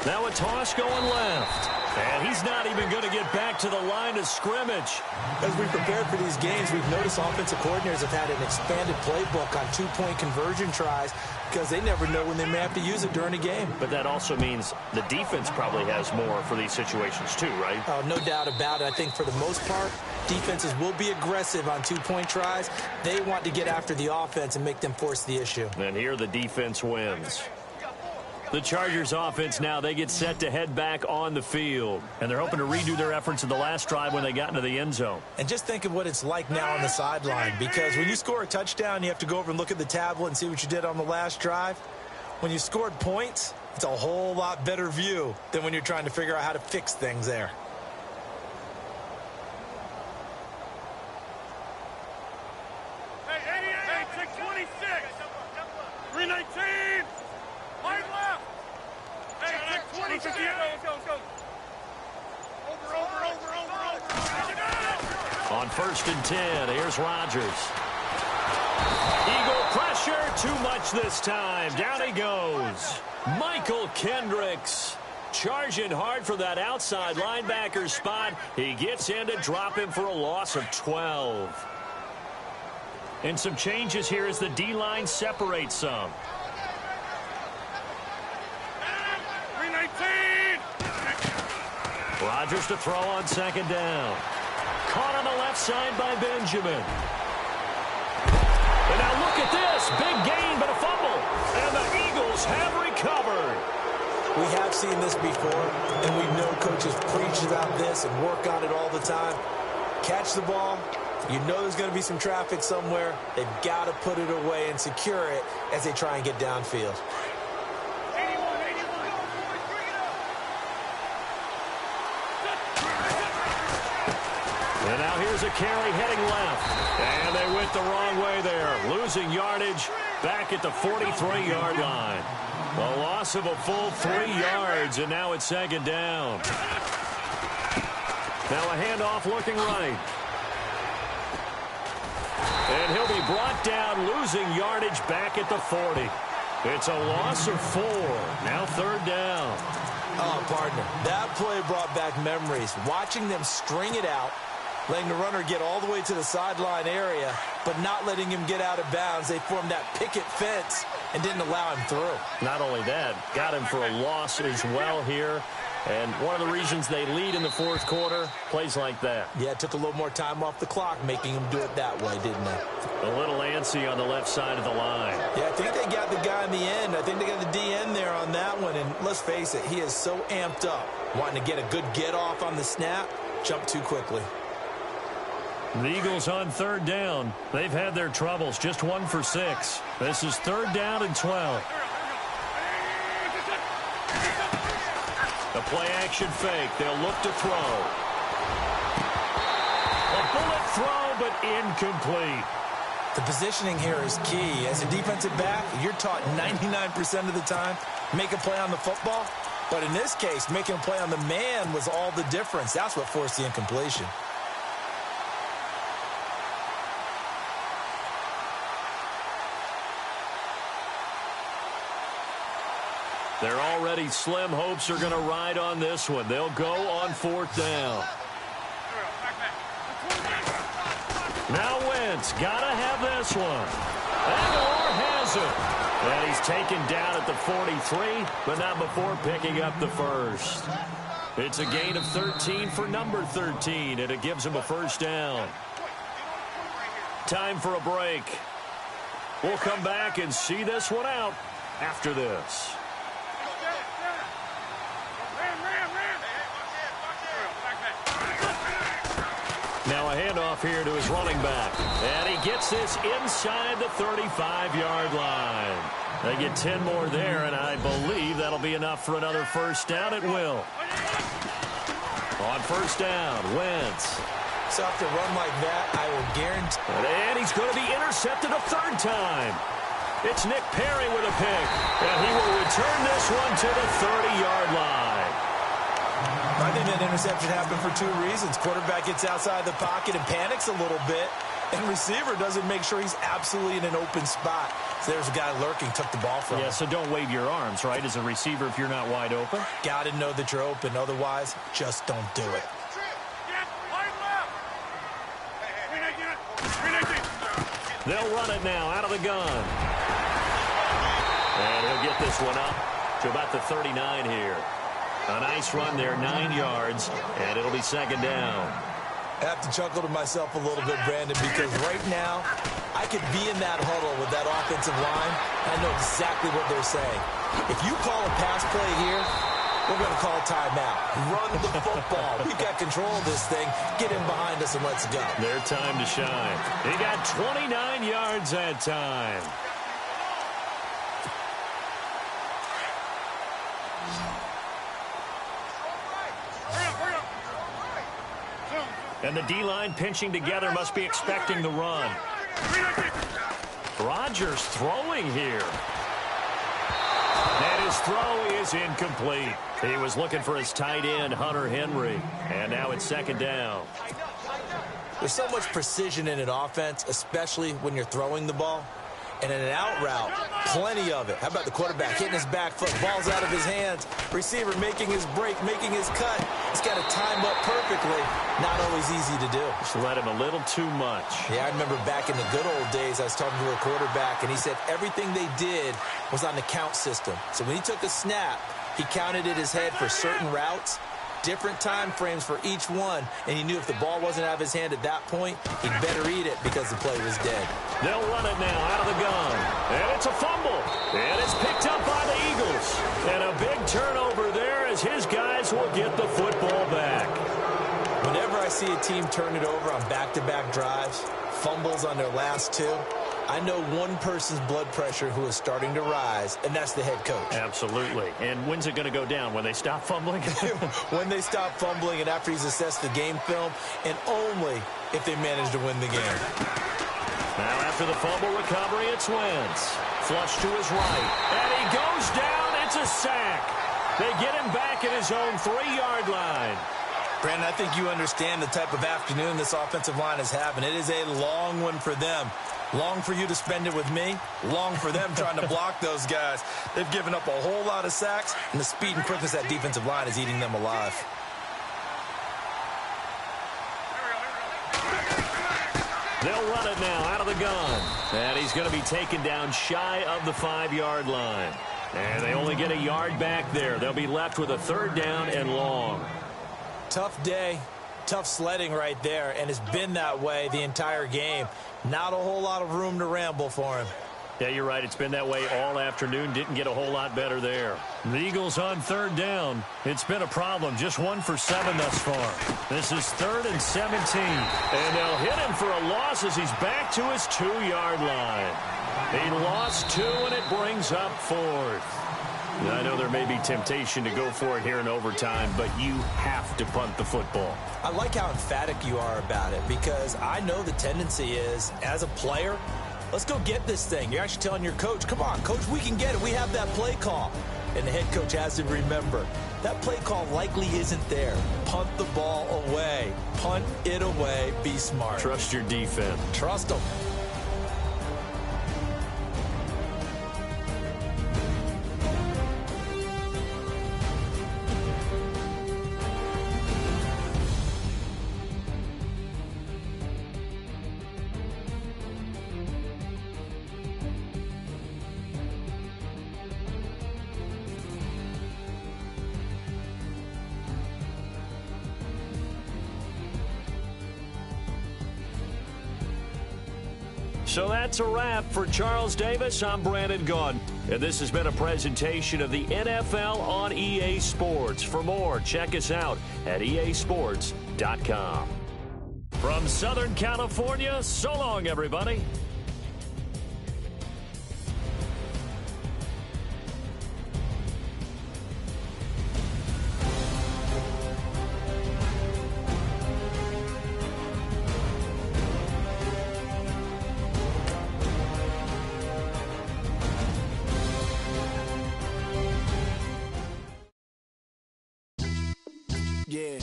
Now a toss going left. And he's not even going to get back to the line of scrimmage. As we prepared for these games, we've noticed offensive coordinators have had an expanded playbook on 2-point conversion tries because they never know when they may have to use it during a game. But that also means the defense probably has more for these situations too, right? Oh, no doubt about it. I think for the most part, defenses will be aggressive on 2-point tries. They want to get after the offense and make them force the issue. And here the defense wins. The Chargers offense now, they get set to head back on the field. And they're hoping to redo their efforts in the last drive when they got into the end zone. And just think of what it's like now on the sideline. Because when you score a touchdown, you have to go over and look at the tablet and see what you did on the last drive. When you scored points, it's a whole lot better view than when you're trying to figure out how to fix things there. Hey, 626. 319. Right left. Hey, 626. Let's go. Over. On 1st and 10, here's Rodgers. Eagle pressure, too much this time. Down he goes. Michael Kendricks charging hard for that outside linebacker spot. He gets in to drop him for a loss of 12. And some changes here as the D-line separates some. 319. Rodgers to throw on 2nd down. Caught on the left side by Benjamin. And now look at this. Big gain, but a fumble. And the Eagles have recovered. We have seen this before, and we know coaches preach about this and work on it all the time. Catch the ball. You know there's going to be some traffic somewhere. They've got to put it away and secure it as they try and get downfield. And now here's a carry heading left. And they went the wrong way there. Losing yardage back at the 43-yard line. A loss of a full 3 yards, and now it's second down. Now a handoff looking right. And he'll be brought down, losing yardage back at the 40. It's a loss of 4. Now third down. Oh, partner, that play brought back memories. Watching them string it out, letting the runner get all the way to the sideline area, but not letting him get out of bounds. They formed that picket fence and didn't allow him through. Not only that, got him for a loss as well here. And one of the reasons they lead in the fourth quarter, plays like that. Yeah, it took a little more time off the clock, making him do it that way, didn't it? A little antsy on the left side of the line. Yeah, I think they got the guy in the end. I think they got the DN there on that one. And let's face it, he is so amped up, wanting to get a good get off on the snap, jump too quickly. The Eagles on third down. They've had their troubles, just 1 for 6. This is third down and 12. The play-action fake. They'll look to throw. A bullet throw, but incomplete. The positioning here is key. As a defensive back, you're taught 99% of the time, make a play on the football. But in this case, making a play on the man was all the difference. That's what forced the incompletion. They're already slim. Hopes are going to ride on this one. They'll go on fourth down. Now Wentz got to have this one. And Orr has it. And he's taken down at the 43, but not before picking up the first. It's a gain of 13 for number 13, and it gives him a first down. Time for a break. We'll come back and see this one out after this. Now a handoff here to his running back. And he gets this inside the 35-yard line. They get 10 more there, and I believe that'll be enough for another first down. It will. On first down, Wentz. So after a run like that, I will guarantee. And he's going to be intercepted a third time. It's Nick Perry with a pick. And he will return this one to the 30-yard line. I think that interception happened for 2 reasons. Quarterback gets outside the pocket and panics a little bit, and receiver doesn't make sure he's absolutely in an open spot. So there's a guy lurking, took the ball from him. Yeah, so don't wave your arms, right, as a receiver if you're not wide open. Got to know that you're open. Otherwise, just don't do it. They'll run it now out of the gun. And he'll get this one up to about the 39 here. A nice run there, 9 yards, and it'll be second down. I have to chuckle to myself a little bit, Brandon, because right now I could be in that huddle with that offensive line. I know exactly what they're saying. If you call a pass play here, we're going to call a timeout. Run the football. We've got control of this thing. Get in behind us and let's go. Their time to shine. He got 29 yards that time. And the D-line pinching together must be expecting the run. Rodgers throwing here. And his throw is incomplete. He was looking for his tight end, Hunter Henry. And now it's second down. There's so much precision in an offense, especially when you're throwing the ball. And in an out route, plenty of it. How about the quarterback hitting his back foot, ball's out of his hands, receiver making his break, making his cut. He's got to time up perfectly. Not always easy to do. Just let him a little too much. Yeah, I remember back in the good old days, I was talking to a quarterback, and he said everything they did was on the count system. So when he took a snap, he counted in his head for certain routes different time frames for each one, and he knew if the ball wasn't out of his hand at that point, he'd better eat it because the play was dead. They'll run it now out of the gun. And it's a fumble. And it's picked up by the Eagles. And a big turnover there as his guys will get the football back. Whenever I see a team turn it over on back-to-back drives, fumbles on their last two, I know one person's blood pressure who is starting to rise, and that's the head coach. Absolutely. And when's it going to go down? When they stop fumbling? When they stop fumbling and after he's assessed the game film, and only if they manage to win the game. Now after the fumble recovery, it's Wentz. Flush to his right. And he goes down. It's a sack. They get him back at his own 3-yard line. Brandon, I think you understand the type of afternoon this offensive line is having. It is a long one for them. Long for you to spend it with me. Long for them trying to block those guys. They've given up a whole lot of sacks, and the speed and quickness of that defensive line is eating them alive. They'll run it now out of the gun. And he's going to be taken down shy of the 5-yard line. And they only get a yard back there. They'll be left with a 3rd down and long. Tough day, tough sledding right there, and it's been that way the entire game. Not a whole lot of room to ramble for him. Yeah, you're right. It's been that way all afternoon. Didn't get a whole lot better there. The Eagles on 3rd down. It's been a problem. Just 1 for 7 thus far. This is 3rd and 17. And they'll hit him for a loss as he's back to his 2-yard line. He lost 2, and it brings up 4th. I know there may be temptation to go for it here in overtime, but you have to punt the football. I like how emphatic you are about it because I know the tendency is, as a player, let's go get this thing. You're actually telling your coach, come on, coach, we can get it. We have that play call. And the head coach has to remember, that play call likely isn't there. Punt the ball away. Punt it away. Be smart. Trust your defense. Trust them. So that's a wrap for Charles Davis. I'm Brandon Gaudin. And this has been a presentation of the NFL on EA Sports. For more, check us out at easports.com. From Southern California, so long, everybody. Yeah,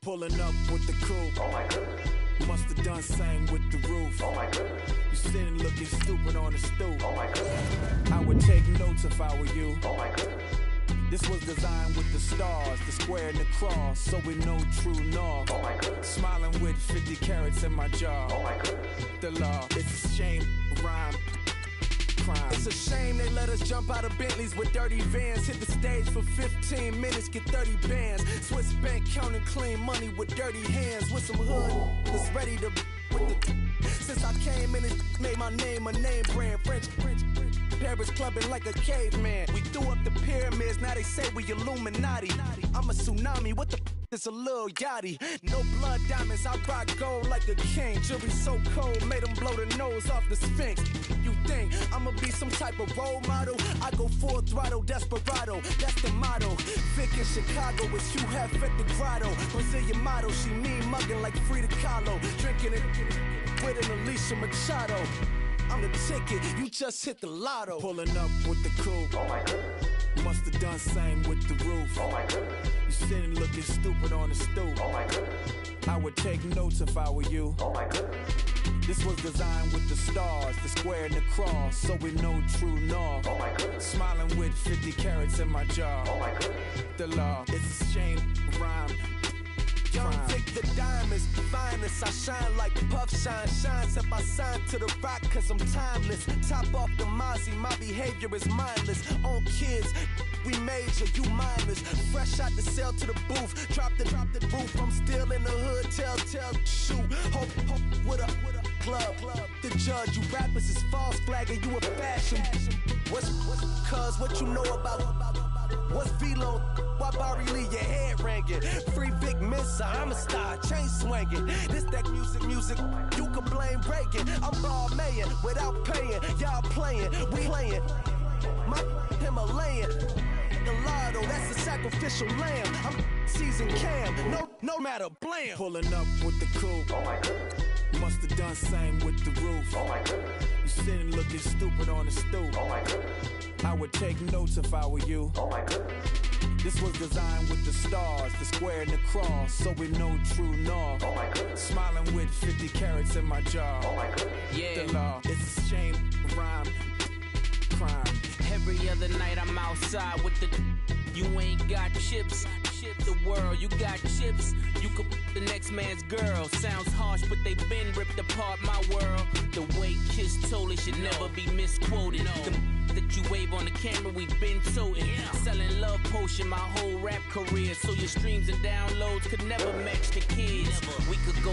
pulling up with the crew. Oh my goodness. Must have done same with the roof. Oh my goodness. You sitting looking stupid on the stoop. Oh my goodness. I would take notes if I were you. Oh my goodness. This was designed with the stars, the square and the cross, so we know true north. Oh my goodness. Smiling with 50 carats in my jaw. Oh my goodness. The law, it's a shame, rhyme. Crime. It's a shame they let us jump out of Bentleys with dirty vans. Hit the stage for 15 minutes, get 30 bands. Swiss bank counting clean money with dirty hands. With some hood that's ready to with the. Since I came in, it made my name a name brand. French. Paris clubbing like a caveman. We threw up the pyramids, now they say we Illuminati. I'm a tsunami, what the is a little yachty. No blood diamonds, I rock gold like a king. Jewelry so cold, made them blow the nose off the Sphinx. You think I'ma be some type of role model? I go full throttle, desperado, that's the motto. Vic in Chicago, it's you have at the grotto. Brazilian model, she mean mugging like Frida Kahlo. Drinking it with an Alicia Machado. I'm the ticket, you just hit the lotto. Pulling up with the crew. Oh my goodness. Must have done same with the roof. Oh my goodness. You sitting looking stupid on the stoop. Oh my goodness. I would take notes if I were you. Oh my goodness. This was designed with the stars, the square and the cross, so we know true north. Oh my goodness. Smiling with 50 carats in my jaw. Oh my goodness. The law, it's a shame, rhyme. Young Vic, the diamonds, finest. I shine like Puff Shine. Shines if I sign to the rock, cause I'm timeless. Top off the Mozzie, my behavior is mindless. On kids, we major, you minors. Fresh out the cell to the booth. Drop the roof, I'm still in the hood. Tell, shoot. Hope with a club. The judge, you rappers is false flagging, you a fashion. What's cuz, what you know about? What's Velo? Why Barry Lee, your head ringing? Free Big Missa, I'm a star, chain swinging. This that music, you can blame Reagan. I'm ball mayin' without paying. Y'all playing, we playing. My Himalayan. Gallardo, that's a sacrificial lamb. I'm seasoned Cam, no matter, blam. Pulling up with the coupe. Oh my goodness. Must have done same with the roof. Oh my goodness. You sitting looking stupid on the stoop. Oh my goodness. I would take notes if I were you. Oh my goodness. This was designed with the stars, the square and the cross, so we know true north. Oh my goodness. Smiling with 50 carats in my jaw. Oh my goodness. Yeah. The law, it's a shame, rhyme, crime. Every other night I'm outside with the. You ain't got chips. The world, you got chips. You could the next man's girl. Sounds harsh, but they been ripped apart my world. The way Kiss told it should never be misquoted. The that you wave on the camera, we've been toting. Selling love potion my whole rap career. So your streams and downloads could never match the kids. We could go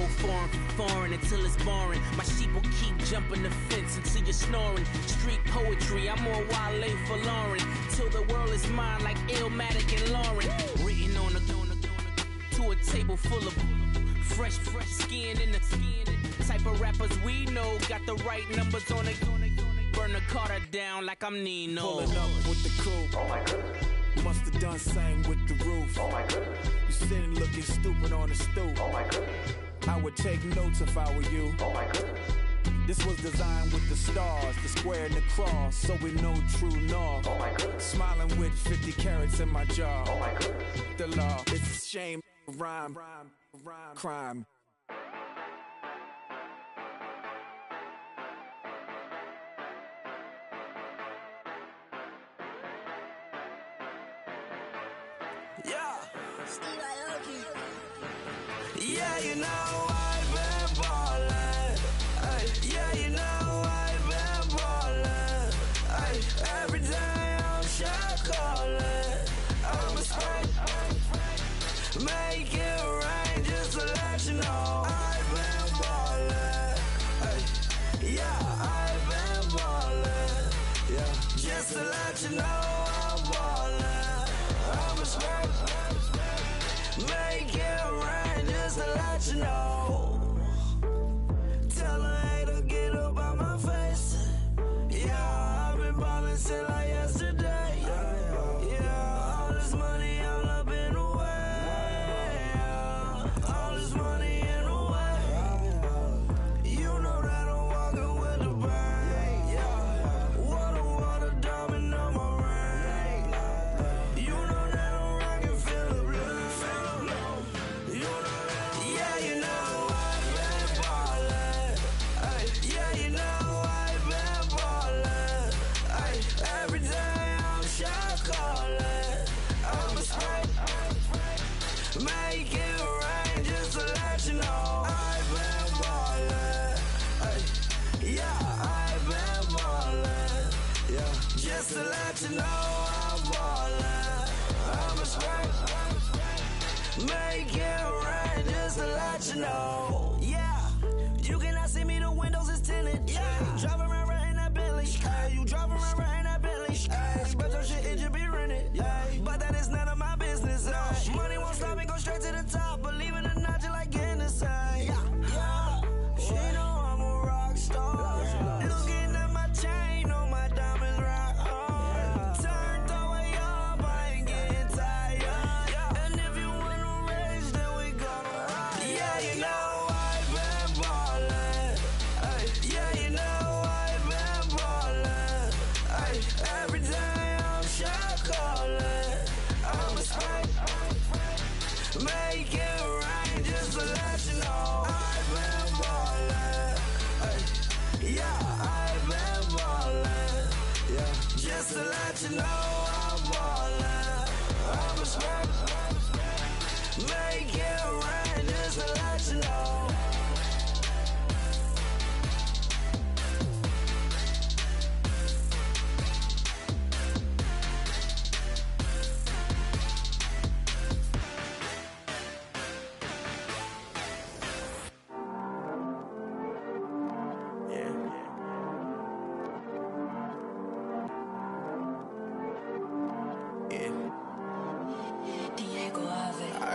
foreign until it's boring. My sheep will keep jumping the fence until you're snoring. Street poetry, I'm more Wale for Lauren. Till the world is mine like Illmatic and Lauren. Written on a to a table full of fresh skin in the type of rappers we know. Got the right numbers on it. Burn the Carter down like I'm Nino. Pulling up with the coupe. Oh my goodness. Must have done same with the roof. Oh my goodness. You sitting looking stupid on the stoop. Oh my goodness. I would take notes if I were you. Oh my goodness. This was designed with the stars, the square and the cross, so we know true north. Oh my goodness. Smiling with 50 carats in my jaw. Oh my goodness. The law, it's a shame, rhyme, crime. Yeah, you know I've been ballin'. Yeah, you know I've been ballin'. Every day I'm shot callin'. I'm a spray. Make it rain just to let you know I've been ballin'. Yeah, I've been ballin'. Yeah, just to let you know I'm ballin'. I'm a spray. Make it rain just to let you know. Tell a hater get up out my face. Yeah, I've been ballin' since like yesterday. Yeah, all this money all up in the way. All this money in the way. You know that I'm walking with the bang. Yeah, water, diamond on my ring. You know that I'm rockin' feel the blue. Yeah, you know I've been ballin'. Yeah, you know I've been ballin'. Every day I'm shot callin'. I'm a spray. Make it rain just to let you know I've been ballin'. Yeah, I've been ballin'. Yeah, just to let you know I'm ballin'. I'm a spray. Make it rain just to let you know. Yeah, you cannot see me, the windows is tinted. Yeah, driving around right in that Bentley. You driving around right in that Bentley. But your shit, it should be rented. But that is none of my business. Money won't stop me, go straight to the top. Believe it or not, you like getting the same. Yeah, she know I'm a rock star. Looking at my chain, on my diamonds rock hard. Turned the way up, I ain't getting tired. And if you wanna race, then we gonna ride. Yeah, you know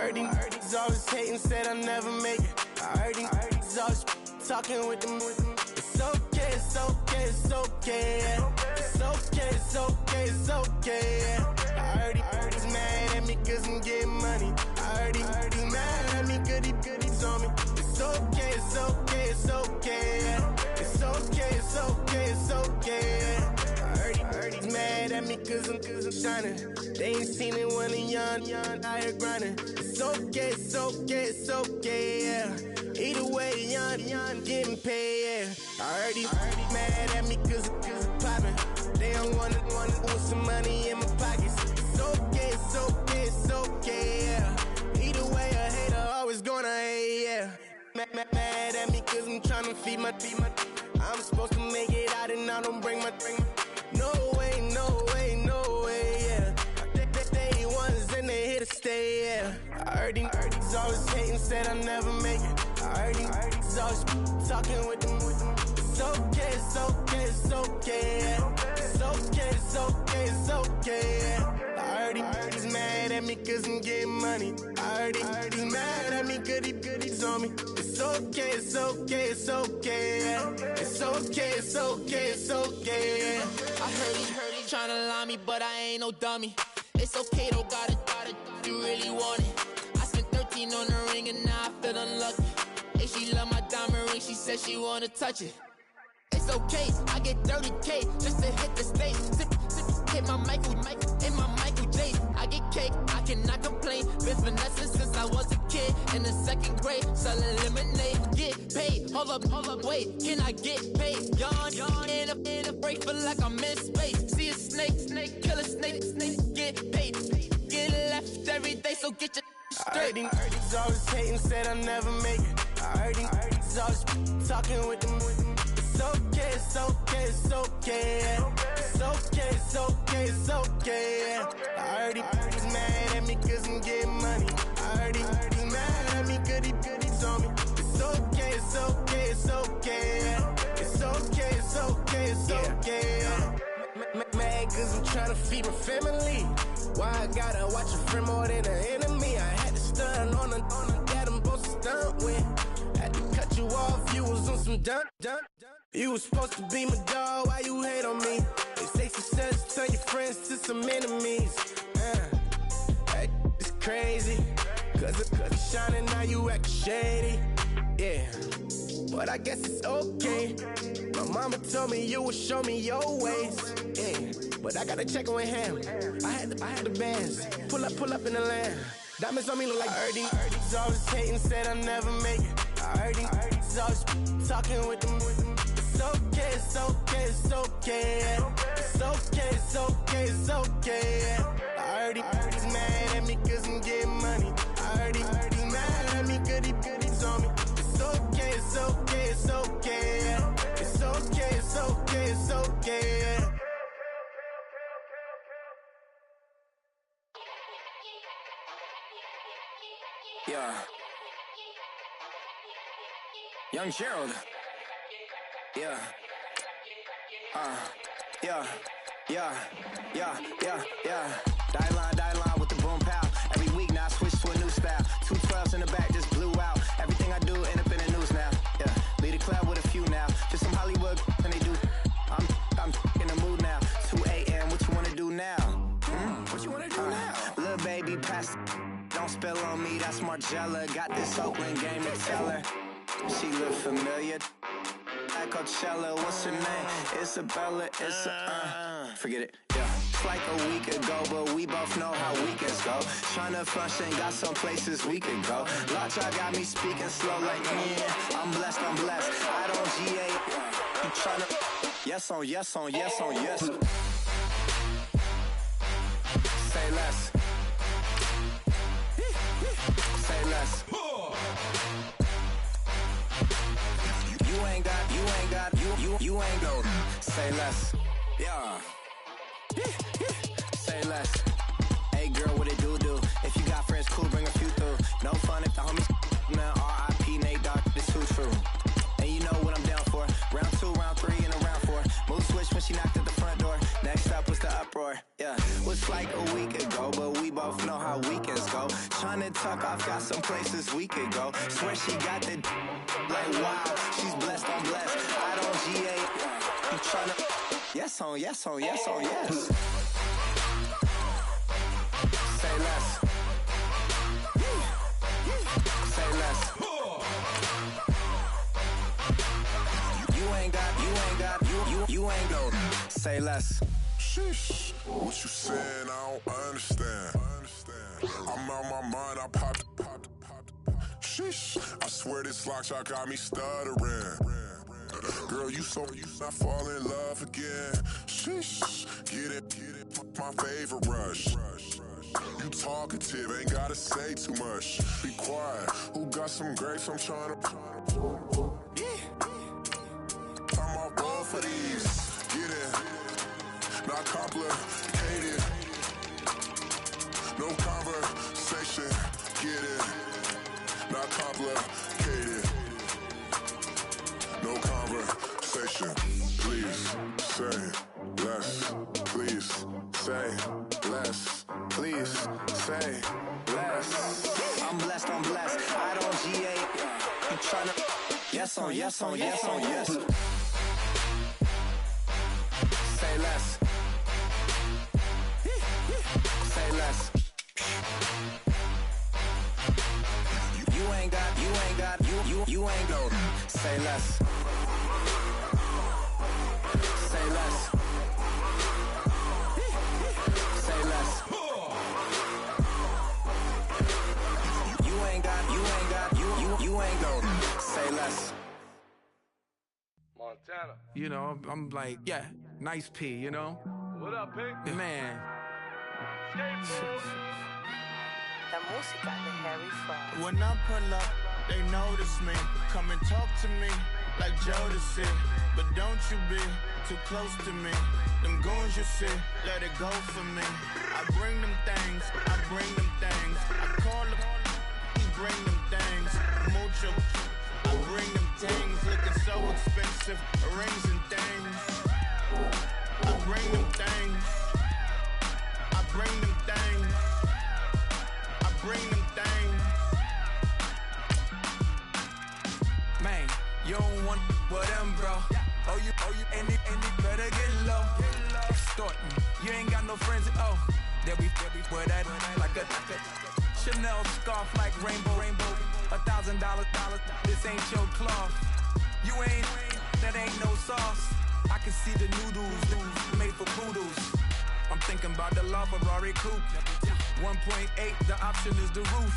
heard these always hating, said I never make it. I heard these always talking with them. It's okay, it's okay, it's okay. It's okay, it's okay, it's okay. I heard he's mad at me cause I'm getting money. I heard he's mad at me cause he's on me. It's okay, it's okay, it's okay. It's okay, it's okay, it's okay. I heard he's mad at me cause I'm shining. They ain't seen it when I'm young, out here grinding. It's okay, it's okay, it's okay, yeah. Either way, young, getting paid, yeah. I heard he's mad at me cause I'm poppin'. They don't wanna put some money in my pockets. It's okay, it's okay, it's okay, yeah. Either way, a hater always gonna hate, yeah. Mad at me cause I'm tryna feed my I'm supposed to make it out and I don't bring my No way, no way, no way, yeah. They ones and they here to stay, yeah. I heard he's always hating, said I never make it. I heard he's always talking with them. It's okay, it's okay, it's okay, yeah. It's okay, it's okay, it's okay, yeah. I heard he's mad at me cause I'm getting money. I heard he's mad at me cause he's on me. It's okay, it's okay, it's okay, yeah. It's okay, it's okay, it's okay, yeah. I heard he tryna lie me, but I ain't no dummy. It's okay though, got it, you really want it. I spent 13 on the ring and now I feel unlucky. Hey, she love my diamond ring, she said she wanna touch it. It's okay, I get 30K just to hit the stage. Sip, hit my Michael, in my Michael J. I get cake, I cannot complain. Been finessing since I was a kid in the 2nd grade. Selling lemonade, get paid. Hold up, wait, can I get paid? Yawn, in a break, feel like I'm in space. See a snake, kill a snake, get paid. Get left every day, so get your straight. I heard he's always hating, said I never make it. I heard he's always talking with them. It's okay, it's okay, it's okay. It's okay, it's okay, it's okay. I heard he's mad at me cause I'm getting money. I heard he's mad at me cause he's on me. It's okay, it's okay, it's okay. It's okay, it's okay, it's okay. Mad cause I'm tryna feed my family. Why I gotta watch a friend more than an enemy? I had to stun on a that I'm supposed to stunt with. Had to cut you off, you was on some dun. You was supposed to be my dog, why you hate on me? They say success turn your friends to some enemies. Hey, it's crazy. Cause it's shining, now you act shady. Yeah, but I guess it's okay. My mama told me you would show me your ways. Yeah, but I gotta check with him. I had the bands. Pull up in the land. Diamonds on me look like Ernie. He's always hating, said I never make it. I heard he's always talking with them. It's okay, it's okay, it's okay. It's okay, it's okay, it's okay. I heard he's mad at me cause I'm getting money. I heard he's mad at me cause he's on me. It's okay, it's okay, it's okay. It's okay, it's okay, it's okay. Yeah. Young Gerald. Yeah. Yeah. Die line with the boom pow. Every week now I switch to a new style. 2 12s in the back just blew out. Everything I do end up in the news now. Yeah. Lead a club with a few now. Just some Hollywood and they do. I'm in the mood now. 2 a.m. What you wanna do now? What you wanna do now? Little baby pass. Don't spill on me, that's Margella. Got this Oakland game to tell her. She look familiar. Like Coachella, what's her name? Isabella, forget it, yeah. It's like a week ago, but we both know how weekends go. Tryna function, got some places we could go. Lot y'all got me speaking slow like, yeah, I'm blessed. I don't GA, you tryna, yes on yes. Say less. Say less. You ain't go. Say less. Yeah. Say less. Hey girl, what it do? If you got friends, cool, bring a few through. No fun if the homies man. R.I.P. Nate Dogg, this too true. And you know what I'm down for. Round 2, round 3, and a round 4. Move switch when she knocked at the front door. Next up was the uproar. Yeah, was like a week ago, but we both both know how weekends go. Tryna talk, I've got some places we could go. Swear she got the like wow, she's blessed, I'm blessed. I don't GA. You tryna yes on yes on yes on yes. Say less. Say less. You ain't go. Say less. Sheesh. What you saying? I don't understand. I'm out my mind. I popped. Sheesh. I swear this lock shot got me stuttering. Girl, you not fall in love again. Sheesh. Get it. My favorite rush. You talkative, ain't gotta say too much. Be quiet. Who got some grapes? I'm trying to. I'm off ball for these. Get in. Not complicated. No conversation. Get in. Not complicated. No conversation. Please say less. Please say less. Please say less. I'm blessed. I don't GA. You tryna yes on yes on yes on yes. Say less. Say less. You ain't go. Say less. Say less. Say less. You ain't go. Say less. Montana. You know, I'm like, yeah, nice P, you know? What up, Pink? Man. La música de Harry Fraud. When I pull up, they notice me. Come and talk to me like Jodeci. But don't you be too close to me. Them goons you see, let it go for me. I bring them things. I call them, he bring them things. Mucho, I bring them things. Looking so expensive, rings and things. I bring them things. I bring them things. I bring them things. Man, you don't want with them, bro. Oh, you, and it better get low. Extorting, you ain't got no friends. Oh, they'll be wear that like a Chanel scarf like rainbow. $1,000, this ain't your cloth. You ain't, that ain't no sauce. I can see the noodles made for poodles. I'm thinking about the LaFerrari coupe. 1.8, the option is the roof.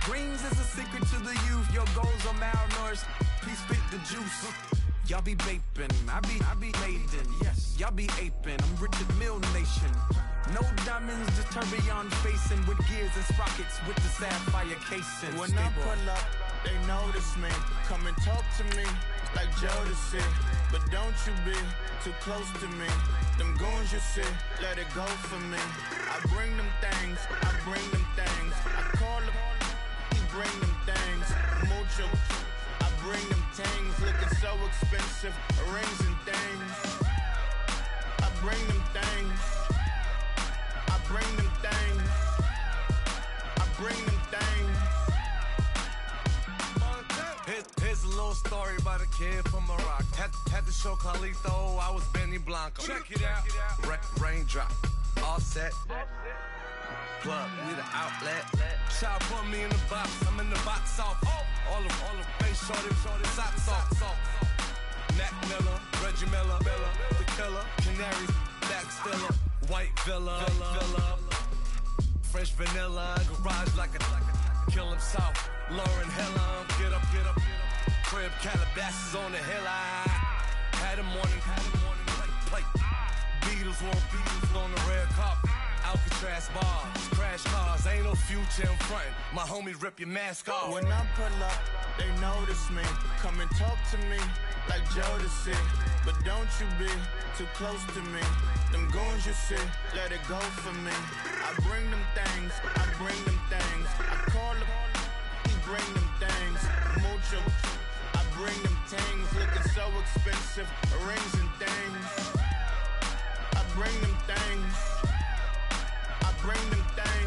Greens is a secret to the youth. Your goals are malnourished. Please spit the juice. Y'all be vaping, I be laden. Yes, y'all be aping. I'm Richard Mill Nation. No diamonds, just tourbillon facing with gears and sprockets with the sapphire casing. When I pull up, they notice me. Come and talk to me like Jodeci. But don't you be too close to me. Them goons you see, let it go for me. I bring them things. I call them, he bring them things. Mucho, I bring them things. Looking so expensive, rings and things. I bring them things. I bring them things. I bring them things. Here's a little story about a kid from Morocco. Had to show Carlito I was Benny Blanco. Check it out. Raindrop, all set. Plug, we the outlet. Shot put me in the box. I'm in the box off. All the face shorty, socks off. Mac Miller, Reggie Miller, the killer, Canaries, back stiller, white villa, fresh vanilla, garage like a kill himself. Lauren Hiller, get up. Crib Calabasas on the hill. I had a morning plate. Beatles on the red carpet. Alcatraz bars, crash cars, ain't no future in front. My homies rip your mask off. When I pull up, they notice me. Come and talk to me like Jodeci. But don't you be too close to me. Them goons you see, let it go for me. I bring them things. I call them, he bring them things. Mucho, I bring them things. Looking so expensive, rings and things. I bring them things. I bring them things.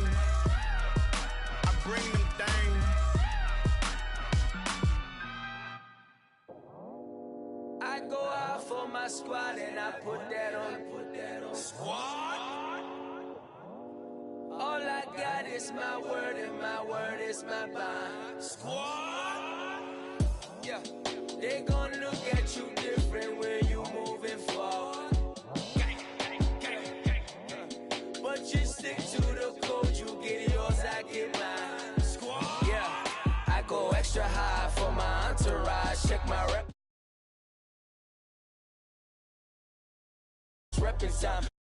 squad and I put that on. Squad. All I got is my word and my word is my bond. Squad. Yeah, they gon' look at you different when you moving forward. But you stick to the code, you get yours, I get mine. Squad. Yeah, I go extra high for my entourage. Check my reppin' time.